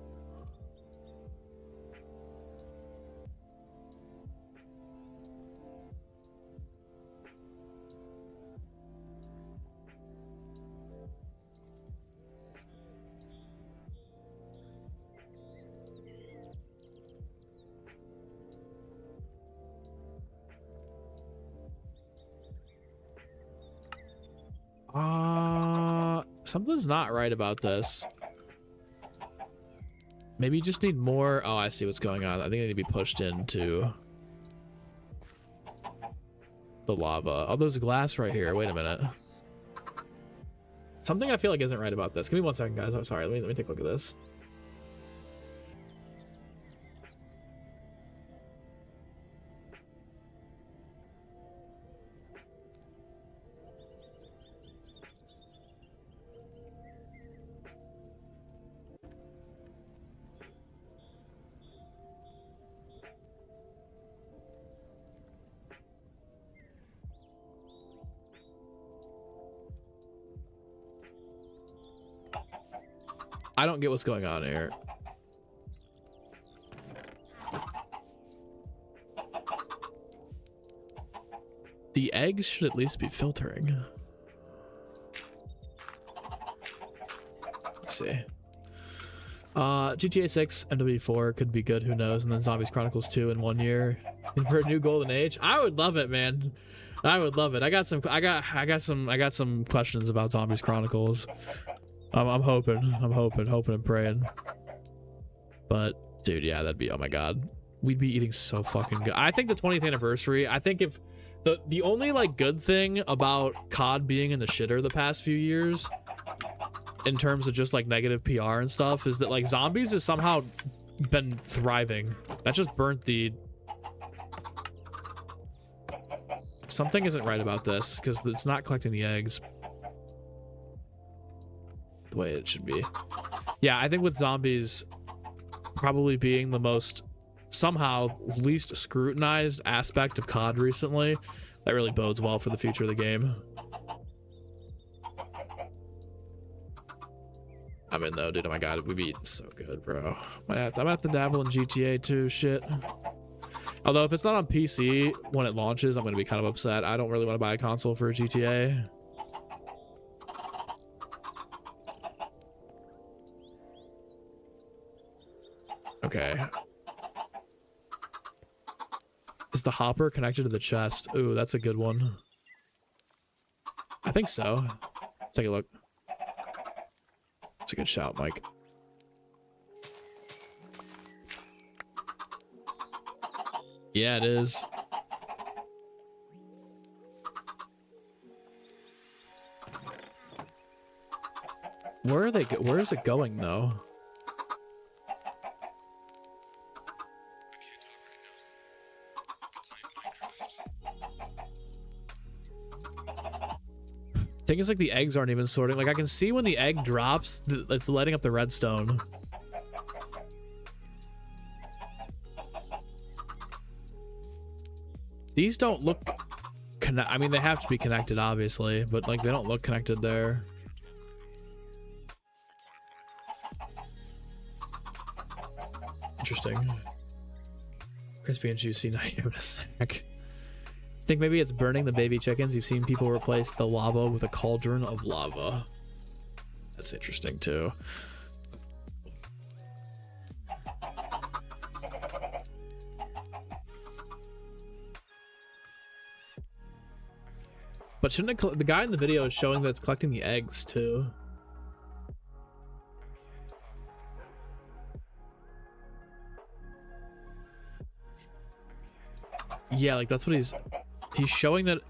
Something's not right about this. Maybe you just need more. Oh, I see what's going on. I think I need to be pushed into the lava. Oh, there's glass right here. Wait a minute. Something I feel like isn't right about this. Give me 1 second, guys. I'm sorry. Let me take a look at this. I don't get what's going on here. The eggs should at least be filtering. Let's see. GTA 6, MW4 could be good, who knows? And then Zombies Chronicles 2 in 1 year. And for a new golden age, I would love it, man. I would love it. I got some questions about Zombies Chronicles. I'm hoping and praying. But dude, yeah, that'd be, oh my god, we'd be eating so fucking good. I think the 20th anniversary, I think if the only like good thing about COD being in the shitter the past few years in terms of just like negative PR and stuff is that like Zombies has somehow been thriving. That just burnt the... Something isn't right about this because it's not collecting the eggs the way it should be. Yeah, I think with Zombies probably being the most somehow least scrutinized aspect of COD recently, that really bodes well for the future of the game. I'm in though, dude. Oh my god, we'd be eating so good, bro. I'm gonna have to dabble in GTA too. Shit. Although if it's not on PC when it launches, I'm going to be kind of upset. I don't really want to buy a console for a GTA. Okay. Is the hopper connected to the chest? Ooh, that's a good one. I think so. Let's take a look. That's a good shout, Mike. Yeah, it is. Where are they? Where is it going though? Thing is, like, the eggs aren't even sorting. Like, I can see when the egg drops, it's lighting up the redstone. These don't look I mean, they have to be connected, obviously, but like, they don't look connected there. Interesting. Crispy and juicy, not even a snack. I think maybe it's burning the baby chickens. You've seen people replace the lava with a cauldron of lava. That's interesting too. But shouldn't it, the guy in the video is showing that it's collecting the eggs too. Yeah, like that's what he's showing that.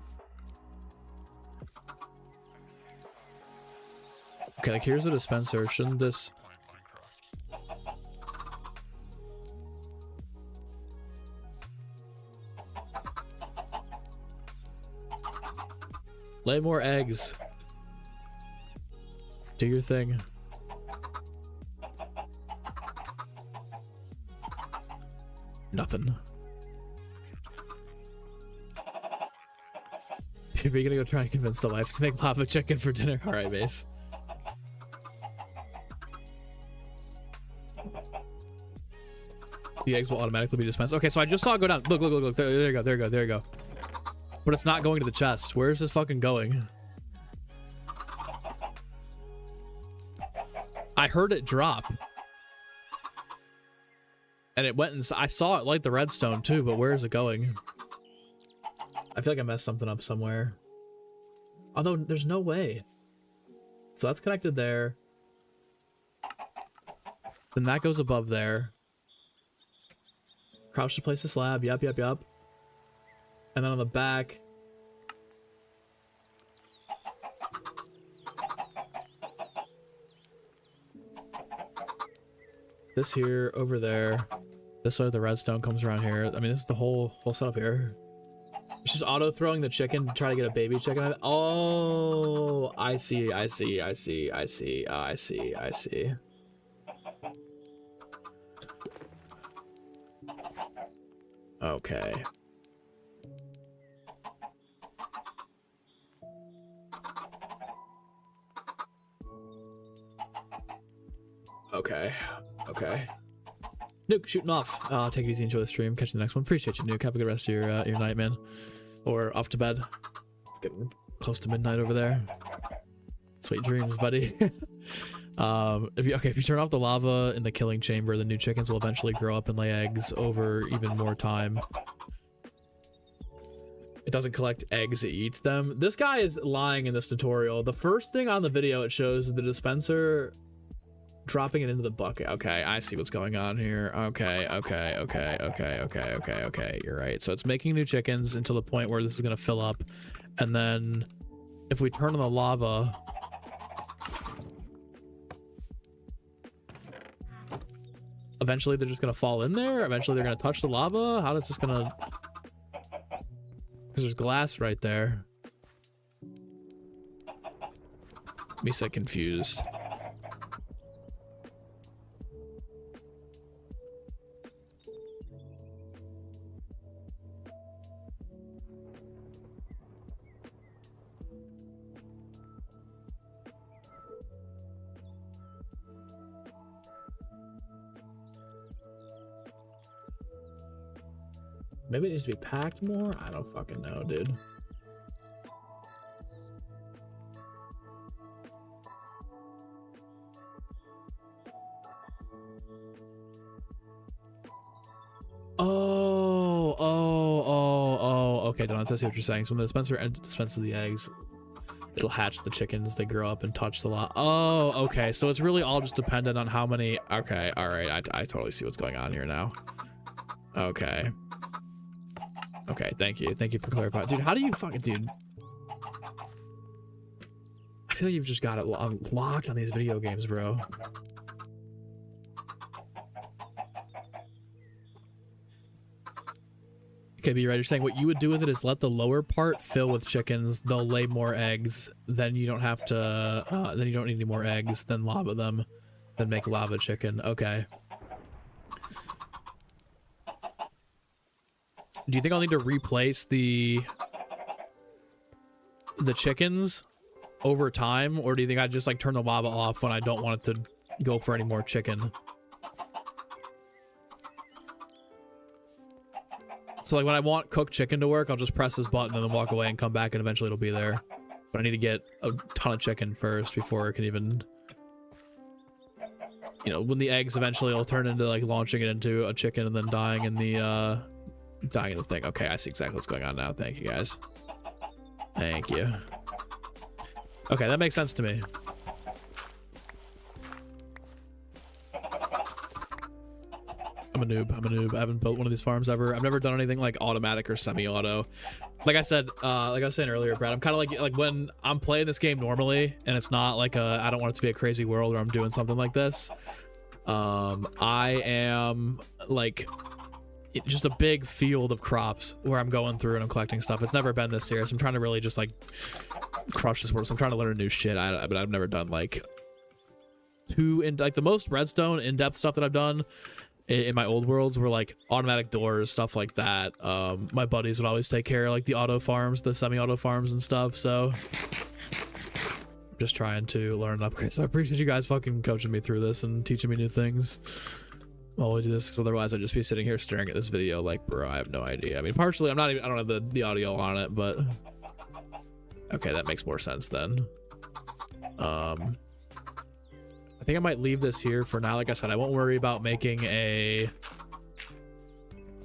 Okay, like here's a dispenser. Shouldn't this? Lay more eggs. Do your thing. Nothing. You're gonna go try and convince the wife to make lava chicken for dinner. All right, Mace. The eggs will automatically be dispensed. Okay, so I just saw it go down. Look, look, look, look. There you go, there you go, there you go. But it's not going to the chest. Where is this fucking going? I heard it drop. And it went and I saw it light the redstone too, but where is it going? I feel like I messed something up somewhere. Although there's no way. So that's connected there. Then that goes above there. Crouch to place the slab. Yep, yep, yep. And then on the back. This here, over there. This way the redstone comes around here. I mean, this is the whole setup here. It's just auto throwing the chicken to try to get a baby chicken. Oh, I see, I see, I see, I see, I see, I see. Okay. Okay. Okay. Nuke, shooting off. Take it easy, enjoy the stream. Catch you the next one. Appreciate you, Nuke. Have a good rest of your night, man. Or off to bed. It's getting close to midnight over there. Sweet dreams, buddy. If you turn off the lava in the killing chamber, the new chickens will eventually grow up and lay eggs over even more time. It doesn't collect eggs, it eats them. This guy is lying in this tutorial. The first thing on the video it shows is the dispenser dropping it into the bucket. Okay, I see what's going on here. Okay, okay, okay, okay, okay, okay, okay. You're right. So it's making new chickens until the point where this is gonna fill up, and then if we turn on the lava, eventually they're just gonna fall in there. Eventually they're gonna touch the lava. How is this gonna? Because there's glass right there. Me so confused. Maybe it needs to be packed more? I don't fucking know, dude. Oh. Okay, Don, I see what you're saying. So when the dispenser dispenses the eggs, it'll hatch the chickens. They grow up and touch the lot. Oh, okay. So it's really all just dependent on how many. Okay, all right. I totally see what's going on here now. Okay. Okay, thank you. Thank you for clarifying. Dude, how do you fucking, dude? I feel like you've just got it locked on these video games, bro. Okay, be right. You're saying what you would do with it is let the lower part fill with chickens. They'll lay more eggs. Then you don't have to. Then you don't need any more eggs. Then lava them. Then make lava chicken. Okay. Do you think I'll need to replace the chickens over time, or do you think I just like turn the lava off when I don't want it to go for any more chicken? So like when I want cooked chicken to work, I'll just press this button and then walk away and come back and eventually it'll be there. But I need to get a ton of chicken first before it can even, you know, when the eggs eventually will turn into like launching it into a chicken and then dying in the thing. Okay, I see exactly what's going on now. Thank you guys. Thank you. Okay, that makes sense to me. I'm a noob. I haven't built one of these farms ever. I've never done anything like automatic or semi-auto. Like I said, like I was saying earlier, Brad, I'm kind of like when I'm playing this game normally and it's not like I don't want it to be a crazy world where I'm doing something like this. I am like just a big field of crops where I'm going through and I'm collecting stuff. It's never been this serious. I'm trying to really just like crush this world. So I'm trying to learn new shit. But I've never done like like the most redstone in-depth stuff that I've done in my old worlds were like automatic doors, stuff like that. My buddies would always take care of like the auto farms, the semi-auto farms and stuff. So I'm just trying to learn and upgrade. So I appreciate you guys fucking coaching me through this and teaching me new things while we do this, because otherwise I'd just be sitting here staring at this video like, bro, I have no idea. I mean, partially I don't have the audio on it, but okay, that makes more sense then. I think I might leave this here for now. Like I said, I won't worry about making a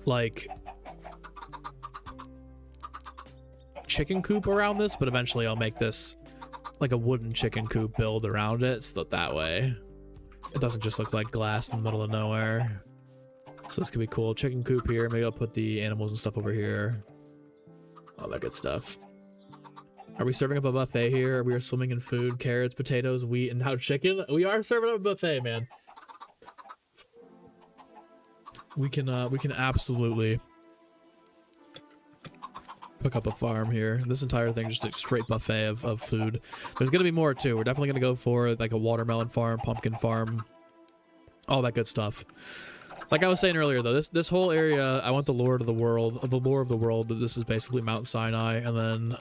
like chicken coop around this, but eventually I'll make this like a wooden chicken coop build around it, so that way it doesn't just look like glass in the middle of nowhere. So this could be cool. Chicken coop here. Maybe I'll put the animals and stuff over here. All that good stuff. Are we serving up a buffet here? We are swimming in food, carrots, potatoes, wheat, and now chicken. We are serving up a buffet, man. We can absolutely cook up a farm here. This entire thing just a straight buffet of food. There's gonna be more too. We're definitely gonna go for like a watermelon farm, pumpkin farm, all that good stuff. Like I was saying earlier, though, this whole area, I want the lore of the world. That this is basically Mount Sinai, and then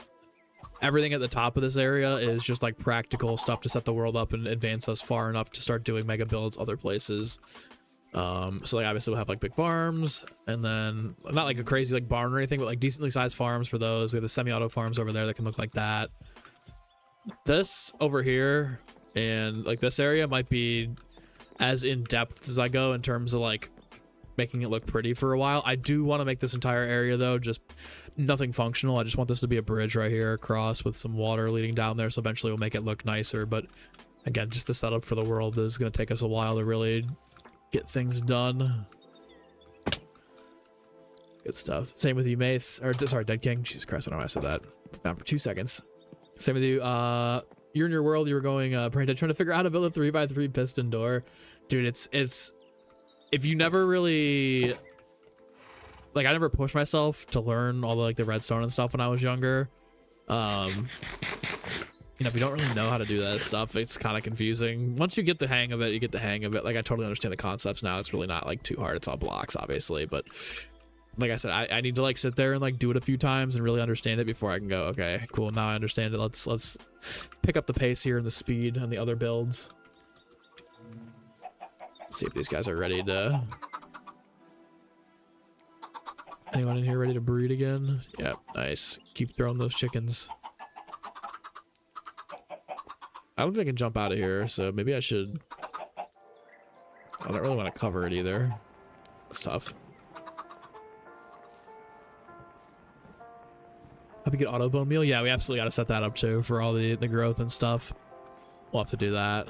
everything at the top of this area is just like practical stuff to set the world up and advance us far enough to start doing mega builds other places. So like obviously we'll have like big farms, and then not like a crazy like barn or anything, but like decently sized farms for those. We have the semi-auto farms over there that can look like that. This over here and like this area might be as in depth as I go in terms of like making it look pretty for a while. I do want to make this entire area though just nothing functional. I just want this to be a bridge right here across with some water leading down there, so eventually we'll make it look nicer. But again, just the setup for the world is going to take us a while to really get things done. Good stuff. Same with you, Mace. Or sorry, Dead King. Jesus Christ, I don't know why I said that. It's down for 2 seconds. Same with you. You're in your world. You were going trying to figure out how to build a 3x3 piston door. Dude, it's if you never really like, I never pushed myself to learn all the like the redstone and stuff when I was younger. You know, if you don't really know how to do that stuff, it's kind of confusing. Once you get the hang of it, you get the hang of it. Like, I totally understand the concepts now. It's really not like too hard. It's all blocks, obviously, but like I said, I need to like sit there and like do it a few times and really understand it before I can go, okay, cool, now I understand it. Let's pick up the pace here and the speed on the other builds. Let's see if these guys are ready to Anyone in here ready to breed again? Yep, nice. Keep throwing those chickens. I don't think I can jump out of here, so maybe I should... I don't really want to cover it either. That's tough. Have we get auto bone meal? Yeah, we absolutely got to set that up too for all the growth and stuff. We'll have to do that.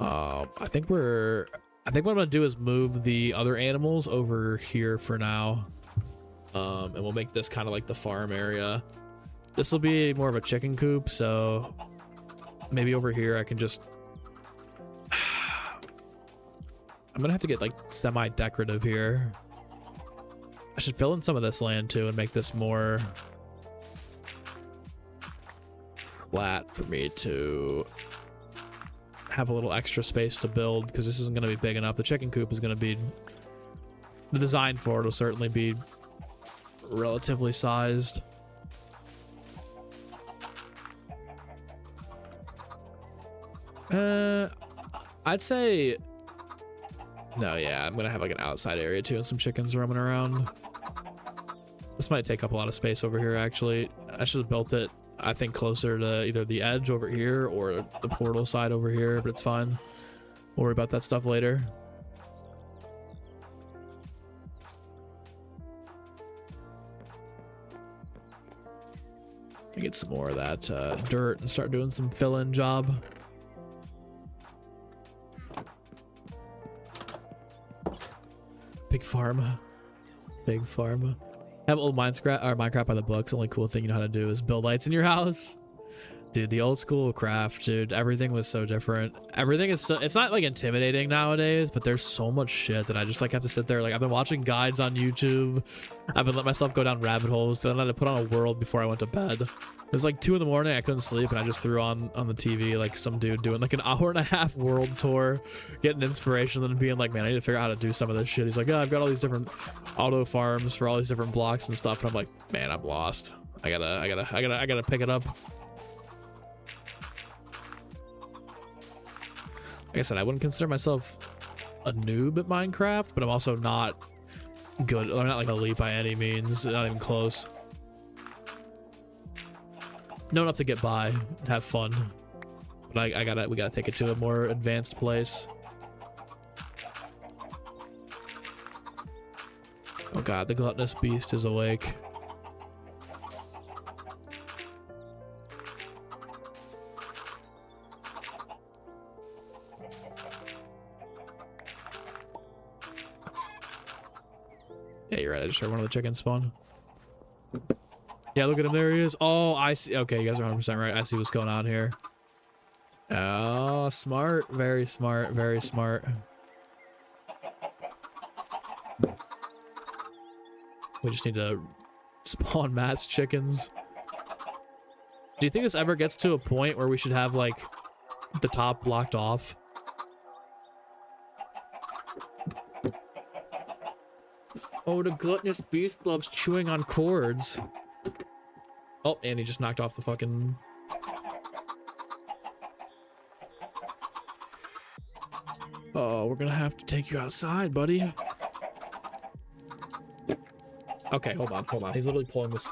I think what I'm gonna do is move the other animals over here for now. And we'll make this kind of like the farm area. This will be more of a chicken coop, so maybe over here I can just... I'm gonna have to get like semi-decorative here. I should fill in some of this land too and make this more flat for me to have a little extra space to build, because this isn't going to be big enough. The chicken coop is going to be... The design for it will certainly be relatively sized. I'd say... No, yeah, I'm going to have like an outside area too and some chickens roaming around. This might take up a lot of space over here, actually. I should have built it, I think, closer to either the edge over here or the portal side over here, but it's fine. We'll worry about that stuff later. Let me get some more of that dirt and start doing some fill-in job. Big farm. Big farm. Have old Minecraft by the books. The only cool thing you know how to do is build lights in your house. Dude, the old school craft, dude, everything was so different. Everything is so, it's not like intimidating nowadays, but there's so much shit that I just like have to sit there. Like, I've been watching guides on YouTube. I've been letting myself go down rabbit holes. Then I had to put on a world before I went to bed. It was like 2 in the morning. I couldn't sleep, and I just threw on the TV like some dude doing like an hour-and-a-half world tour, getting inspiration, and then being like, man, I need to figure out how to do some of this shit. He's like, yeah, I've got all these different auto farms for all these different blocks and stuff, and I'm like, man, I'm lost. I gotta pick it up. Like I said, I wouldn't consider myself a noob at Minecraft, but I'm also not good. I'm not like an elite by any means, not even close. Know enough to get by and have fun, but we gotta take it to a more advanced place. Oh god, the gluttonous beast is awake. Yeah, you're right. I just heard one of the chickens spawn. Yeah, look at him. There he is. Oh, I see. Okay, you guys are 100% right. I see what's going on here. Oh, smart. Very smart. Very smart. We just need to spawn mass chickens. Do you think this ever gets to a point where we should have, like, the top blocked off? Oh, the gluttonous beast loves chewing on cords. Oh, and he just knocked off the fucking... Oh, we're gonna have to take you outside, buddy. Okay, hold on, hold on. He's literally pulling this...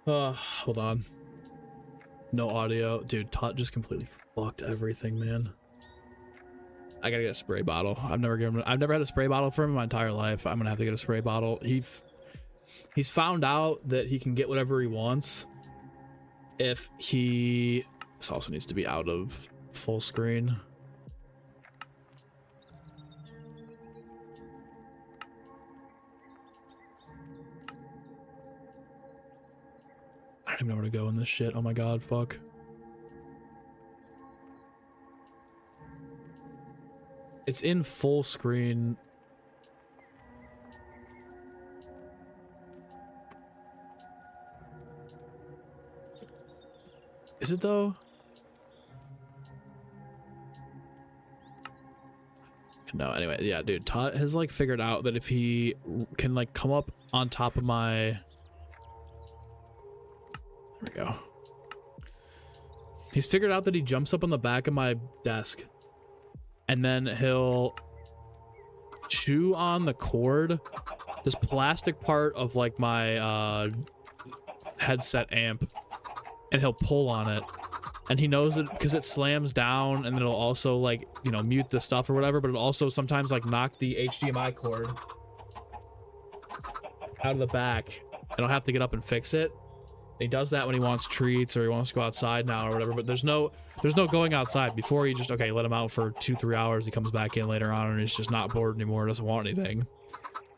hold on. No audio. Dude, Tot just completely fucked everything, man. I gotta get a spray bottle. I've never had a spray bottle from him my entire life. I'm gonna have to get a spray bottle. He's found out that he can get whatever he wants if he... This also needs to be out of full screen. don't even know where to go in this shit. Oh my god, fuck. It's in full screen. Is it though? No, anyway, yeah, dude, Todd has like figured out that if he can like come up on top of my... There we go. He's figured out that he jumps up on the back of my desk and then he'll chew on the cord, this plastic part of like my headset amp, and he'll pull on it. And he knows it because it slams down and it'll also like, you know, mute the stuff or whatever, but it'll also sometimes like knock the HDMI cord out of the back and I'll have to get up and fix it. And he does that when he wants treats or he wants to go outside now or whatever, but there's no going outside. Before you just, okay, let him out for 2-3 hours. He comes back in later on and he's just not bored anymore. Doesn't want anything,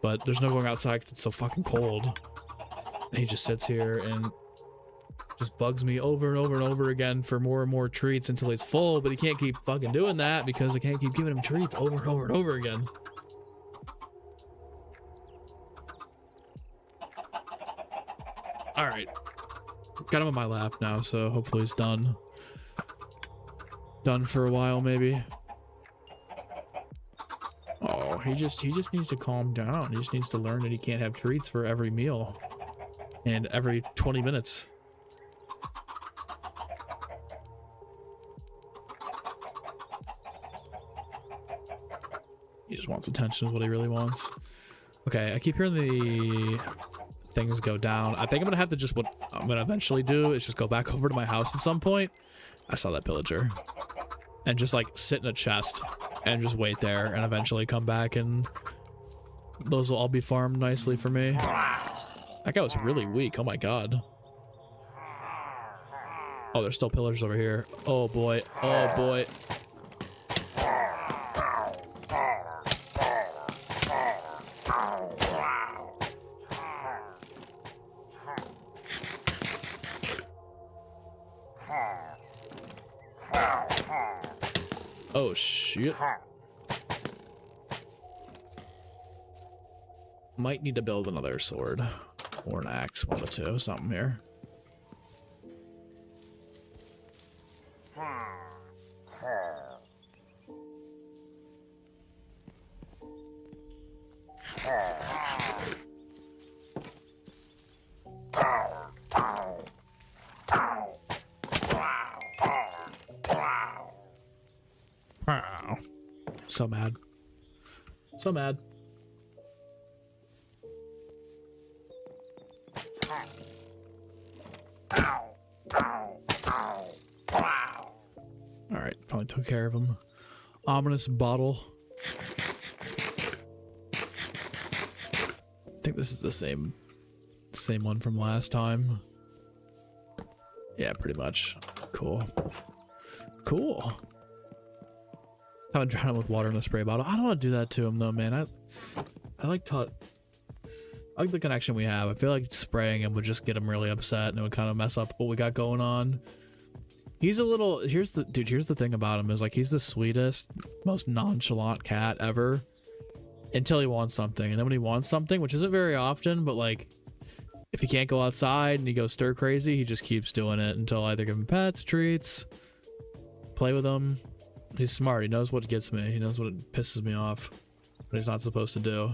but there's no going outside because it's so fucking cold. And he just sits here and just bugs me over and over and over again for more and more treats until he's full, but he can't keep fucking doing that because I can't keep giving him treats over and over and over again. All right, got him on my lap now, so hopefully he's done for a while, maybe. Oh, he just needs to calm down. He just needs to learn that he can't have treats for every meal and every 20 minutes. He just wants attention is what he really wants. Okay, I keep hearing the things go down. I think I'm gonna have to just, what I'm gonna eventually do is just go back over to my house at some point. I saw that pillager. And just like sit in a chest and just wait there and eventually come back and those will all be farmed nicely for me. That guy was really weak. Oh my god. Oh, there's still pillagers over here. Oh boy. Oh boy. Oh shit. Might need to build another sword or an axe, one of the two, something here. Wow. So mad. So mad. Alright, finally took care of him. Ominous bottle. I think this is the same one from last time. Yeah, pretty much. Cool. Cool. Haven't drowned him with water in a spray bottle. I don't want to do that to him though, man. I like the connection we have. I feel like spraying him would just get him really upset and it would kind of mess up what we got going on. He's a little, here's the thing about him is like he's the sweetest, most nonchalant cat ever until he wants something. And then when he wants something, which isn't very often, but like if he can't go outside and he goes stir crazy, he just keeps doing it until I either give him pets, treats, play with him. He's smart. He knows what gets me. He knows what pisses me off, what he's not supposed to do.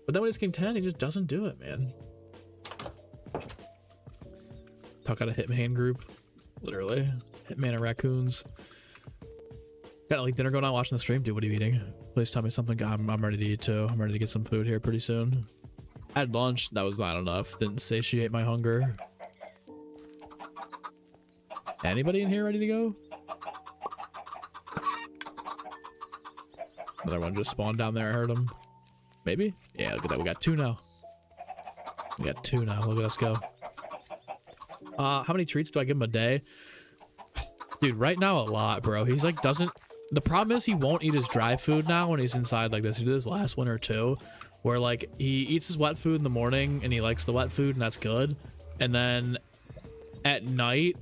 But then when he's King 10, he just doesn't do it, man. Talk out a Hitman group. Literally. Hitman and raccoons. Got like dinner going on watching the stream? Dude, what are you eating? Please tell me something. I'm ready to eat too. I'm ready to get some food here pretty soon. I had lunch. That was not enough. Didn't satiate my hunger. Anybody in here ready to go? Another one just spawned down there. I heard him. Maybe? Yeah, look at that. We got two now. We got two now. Look at us go. How many treats do I give him a day? Dude, right now a lot, bro. He's like doesn't... The problem is he won't eat his dry food now when he's inside like this. He did this last winter too. where like he eats his wet food in the morning and he likes the wet food and that's good, and then at night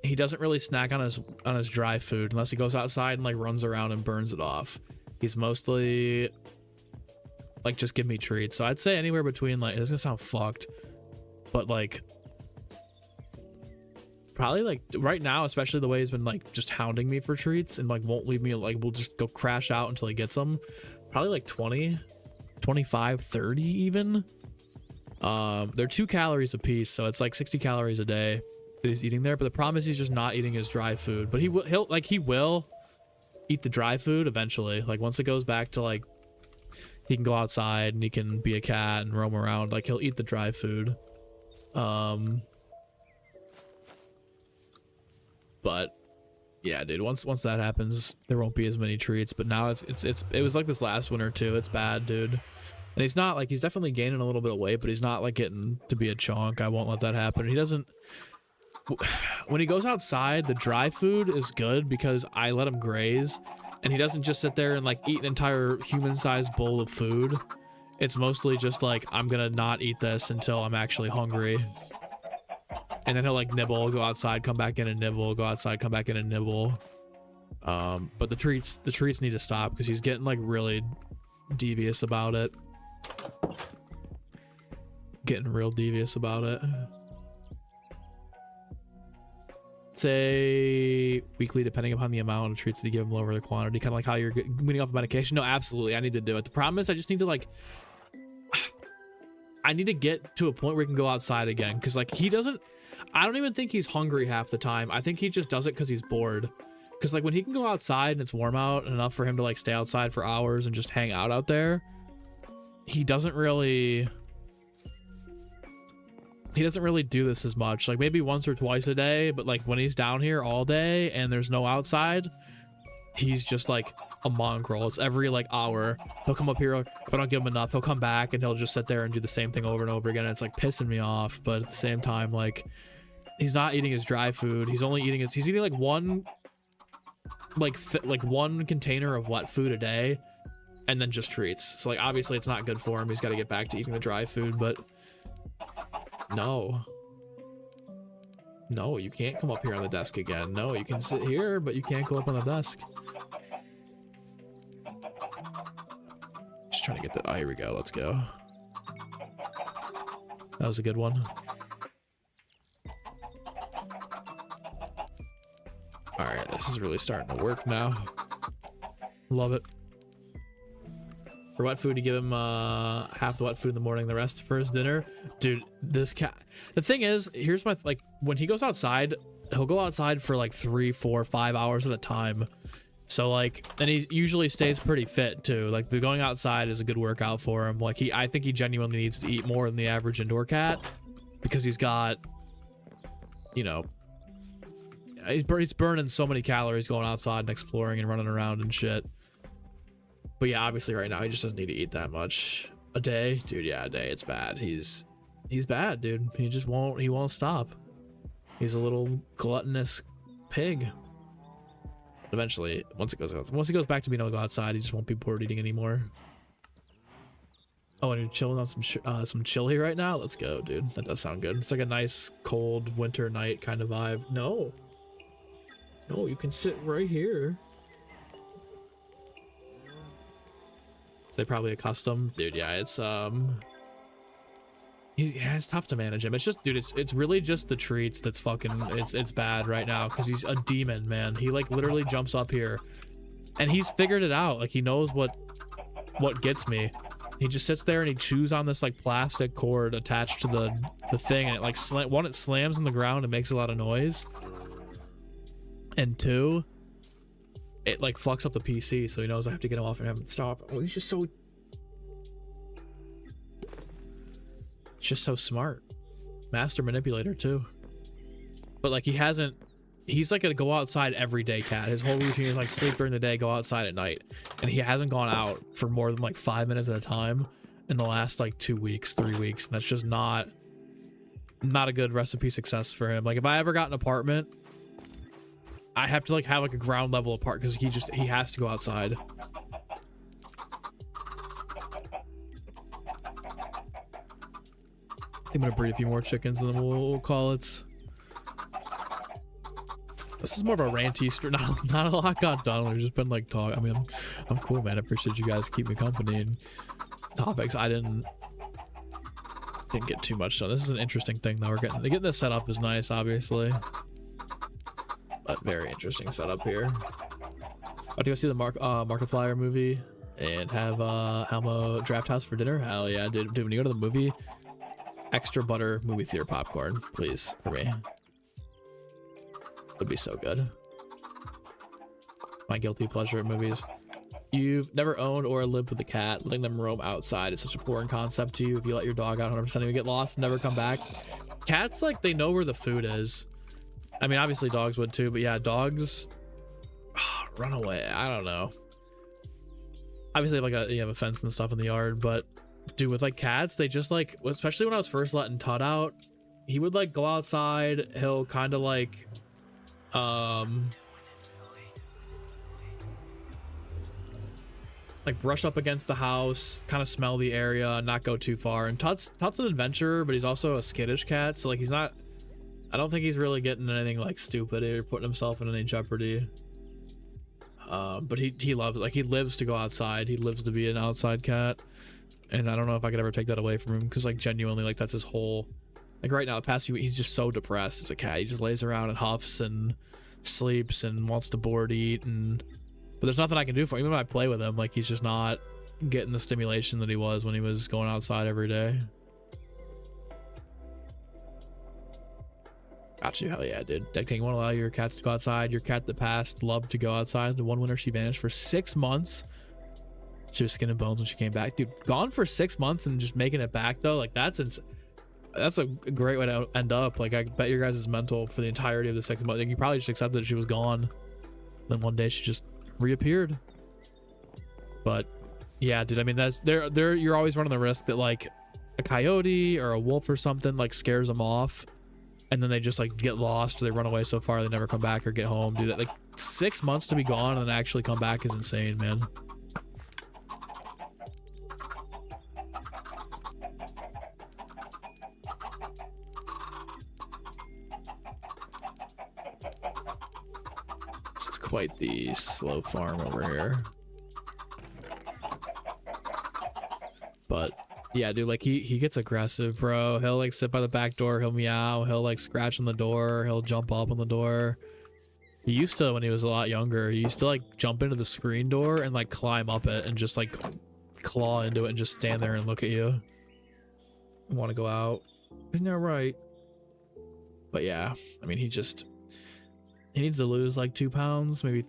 he doesn't really snack on his dry food unless he goes outside and like runs around and burns it off. He's mostly like, just give me treats. So I'd say anywhere between, like, this is gonna sound fucked, but like probably like right now, especially the way he's been like just hounding me for treats and like won't leave me, like we'll just go crash out until he gets them, probably like 20, 25, 30 even. They're 2 calories a piece, so it's like 60 calories a day that he's eating there. But the problem is he's just not eating his dry food, but he will eat the dry food eventually. Like once it goes back to like he can go outside and he can be a cat and roam around, like he'll eat the dry food. But yeah, dude, once that happens, there won't be as many treats. But now it was like this last winter too. It's bad, dude. And he's not like, he's definitely gaining a little bit of weight, but he's not like getting to be a chunk. I won't let that happen. He doesn't, when he goes outside, the dry food is good because I let him graze, and he doesn't just sit there and like eat an entire human-sized bowl of food. It's mostly just like, I'm gonna not eat this until I'm actually hungry. And then he'll like nibble, go outside, come back in and nibble, go outside, come back in and nibble. But the treats need to stop because he's getting like really devious about it. Getting real devious about it. Say weekly, depending upon the amount of treats that you give him, lower the quantity. Kind of like how you're weaning off of medication. No, absolutely, I need to do it. The problem is I just need to like, I need to get to a point where he can go outside again, because like I don't even think he's hungry half the time. I think he just does it because he's bored. Because like when he can go outside and it's warm out enough for him to like stay outside for hours and just hang out there, he doesn't really do this as much. Like maybe once or twice a day, but like when he's down here all day and there's no outside, he's just like a mongrel. It's every like hour he'll come up here, if I don't give him enough, he'll come back and he'll just sit there and do the same thing over and over again. And it's like pissing me off, but at the same time, like he's not eating his dry food. He's eating like one one container of wet food a day and then just treats. So like obviously it's not good for him. He's got to get back to eating the dry food. But no, you can't come up here on the desk again. No, you can sit here, but you can't go up on the desk. Just trying to get the, oh, here we go. Let's go. That was a good one. All right, this is really starting to work now. Love it. For wet food, you give him half the wet food in the morning, the rest for his dinner. Dude, this cat, the thing is, here's my, like, when he goes outside, he'll go outside for like 3, 4, 5 hours at a time. So like, and he usually stays pretty fit too. Like the going outside is a good workout for him. Like I think he genuinely needs to eat more than the average indoor cat, because he's got, you know, he's burning so many calories going outside and exploring and running around and shit. But yeah, obviously right now he just doesn't need to eat that much a day, dude. Yeah, a day, it's bad. He's bad, dude. He won't stop. He's a little gluttonous pig. Eventually, once he goes back to being able to go outside, he just won't be bored eating anymore. Oh, and you're chilling on some chili right now? Let's go, dude. That does sound good. It's like a nice cold winter night kind of vibe. No, you can sit right here. So they probably accustomed, dude. Yeah, it's it's tough to manage him. It's just, dude, it's really just the treats that's fucking, it's bad right now, because he's a demon, man. He like literally jumps up here and he's figured it out. Like he knows what gets me. He just sits there and he chews on this like plastic cord attached to the thing, and it like it slams on the ground and makes a lot of noise, and 2, it like fucks up the PC, so he knows I have to get him off and have him stop. Oh, he's just so smart. Master manipulator too. But like he's like a go outside every day cat. His whole routine is like sleep during the day, go outside at night. And he hasn't gone out for more than like 5 minutes at a time in the last like 2 weeks, 3 weeks. And that's just not a good recipe success for him. Like if I ever got an apartment, I have to like have like a ground level apart, because he has to go outside. gonna breed a few more chickens and then we'll call it. This is more of a ranty stream. Not a lot got done. We've just been like talking. I mean, I'm cool, man. I appreciate you guys keep me company and topics. I didn't get too much done. This is an interesting thing though. Getting this set up is nice, obviously, but very interesting setup here. About to go see the Markiplier movie and have Helmo Draft House for dinner. Hell yeah, dude. When you go to the movie, extra butter movie theater popcorn, please, for me. Would be so good. My guilty pleasure at movies. You've never owned or lived with a cat. Letting them roam outside is such a boring concept to you. If you let your dog out 100%, you get lost and never come back. Cats, like, they know where the food is. I mean, obviously dogs would too, but yeah, dogs run away. I don't know. Obviously, like, you have a fence and stuff in the yard, but dude, with like cats, they just like, especially when I was first letting Todd out, he would like go outside. He'll kind of like brush up against the house, kind of smell the area, not go too far. And Todd's an adventurer, but he's also a skittish cat, so like he's not, I don't think he's really getting anything like stupid or putting himself in any jeopardy. But he loves, like, he lives to go outside. He lives to be an outside cat, and I don't know if I could ever take that away from him, because like genuinely, like, that's his whole, like, right now the past few weeks, he's just so depressed as a cat. He just lays around and huffs and sleeps and wants to board eat, and but there's nothing I can do for him. Even when I play with him, like, he's just not getting the stimulation that he was when he was going outside every day. Got you. Hell yeah, dude. Dead King, you want to allow your cats to go outside? Your cat that passed loved to go outside. The one winter, she vanished for 6 months. She was skin and bones when she came back. Dude, gone for 6 months and just making it back though, like, that's a great way to end up. Like, I bet your guys is mental for the entirety of the 6 months. Like, you probably just accepted that she was gone. Then one day she just reappeared. But yeah, dude, I mean, that's there you're always running the risk that like a coyote or a wolf or something like scares them off, and then they just like get lost, or they run away so far they never come back or get home. Dude, that like 6 months to be gone and then actually come back is insane, man. This is quite the slow farm over here. But yeah, dude, like he gets aggressive, bro. He'll like sit by the back door, he'll meow, he'll like scratch on the door, he'll jump up on the door. He used to, when he was a lot younger, he used to like jump into the screen door and like climb up it and just like claw into it and just stand there and look at you. Want to go out. Isn't that right? But yeah, I mean, he needs to lose like 2 pounds, maybe,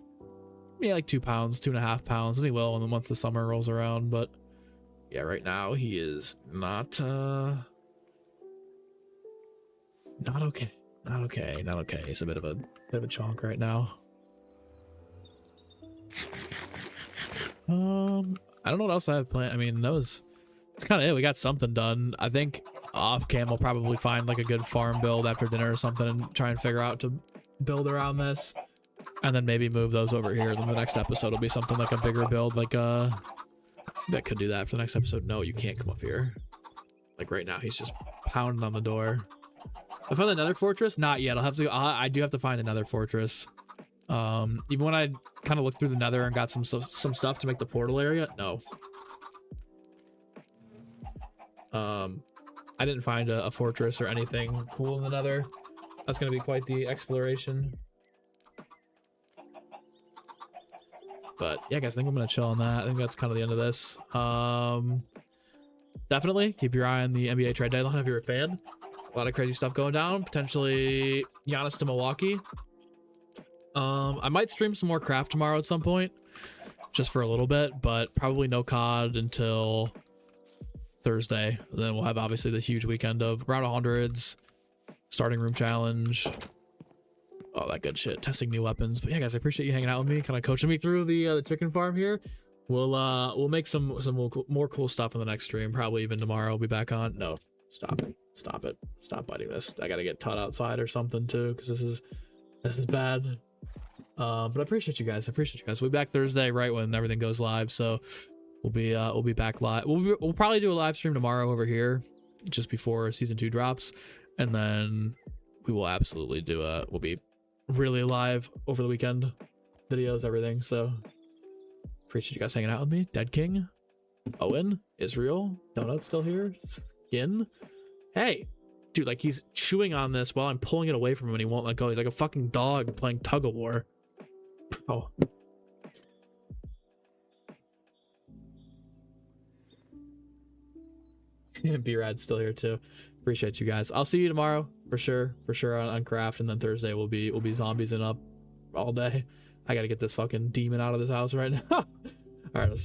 yeah, like 2 pounds, 2.5 pounds, and he will once the summer rolls around. But yeah, right now he is not okay. Not okay. He's a bit of a chonk right now. I don't know what else I have planned. I mean, it's kind of it. We got something done. I think off cam we'll probably find like a good farm build after dinner or something and try and figure out to build around this, and then maybe move those over here. Then the next episode will be something like a bigger build, like that could do that for the next episode. No, you can't come up here. Like right now, he's just pounding on the door. I found another fortress? Not yet. I'll have to. I do have to find another fortress. Even when I kind of looked through the nether and got some stuff to make the portal area. No. I didn't find a fortress or anything cool in the nether. That's gonna be quite the exploration. But yeah, guys, I think I'm gonna chill on that. I think that's kind of the end of this. Definitely keep your eye on the NBA trade deadline if you're a fan. A lot of crazy stuff going down. Potentially Giannis to Milwaukee. I might stream some more craft tomorrow at some point, just for a little bit, but probably no COD until Thursday. And then we'll have obviously the huge weekend of round 100s, starting room challenge, all that good shit, testing new weapons. But yeah, guys, I appreciate you hanging out with me, kind of coaching me through the chicken farm here. We'll make some more cool stuff in the next stream. Probably even tomorrow we'll be back on. No, stop it, stop biting this. I gotta get Todd outside or something too, because this is bad. But I appreciate you guys. We'll be back Thursday right when everything goes live. So we'll be back live. We'll probably do a live stream tomorrow over here. just before season 2 drops, and then we will absolutely do we'll be really live over the weekend, videos, everything. So appreciate you guys hanging out with me. Dead King, Owen, Israel, Donut still here, Skin. Hey, dude, like he's chewing on this while I'm pulling it away from him and he won't let go. He's like a fucking dog playing tug of war. Bro. B-Rad's still here too. Appreciate you guys. I'll see you tomorrow for sure on craft, and then Thursday we'll be zombies and up all day. I gotta get this fucking demon out of this house right now. All right.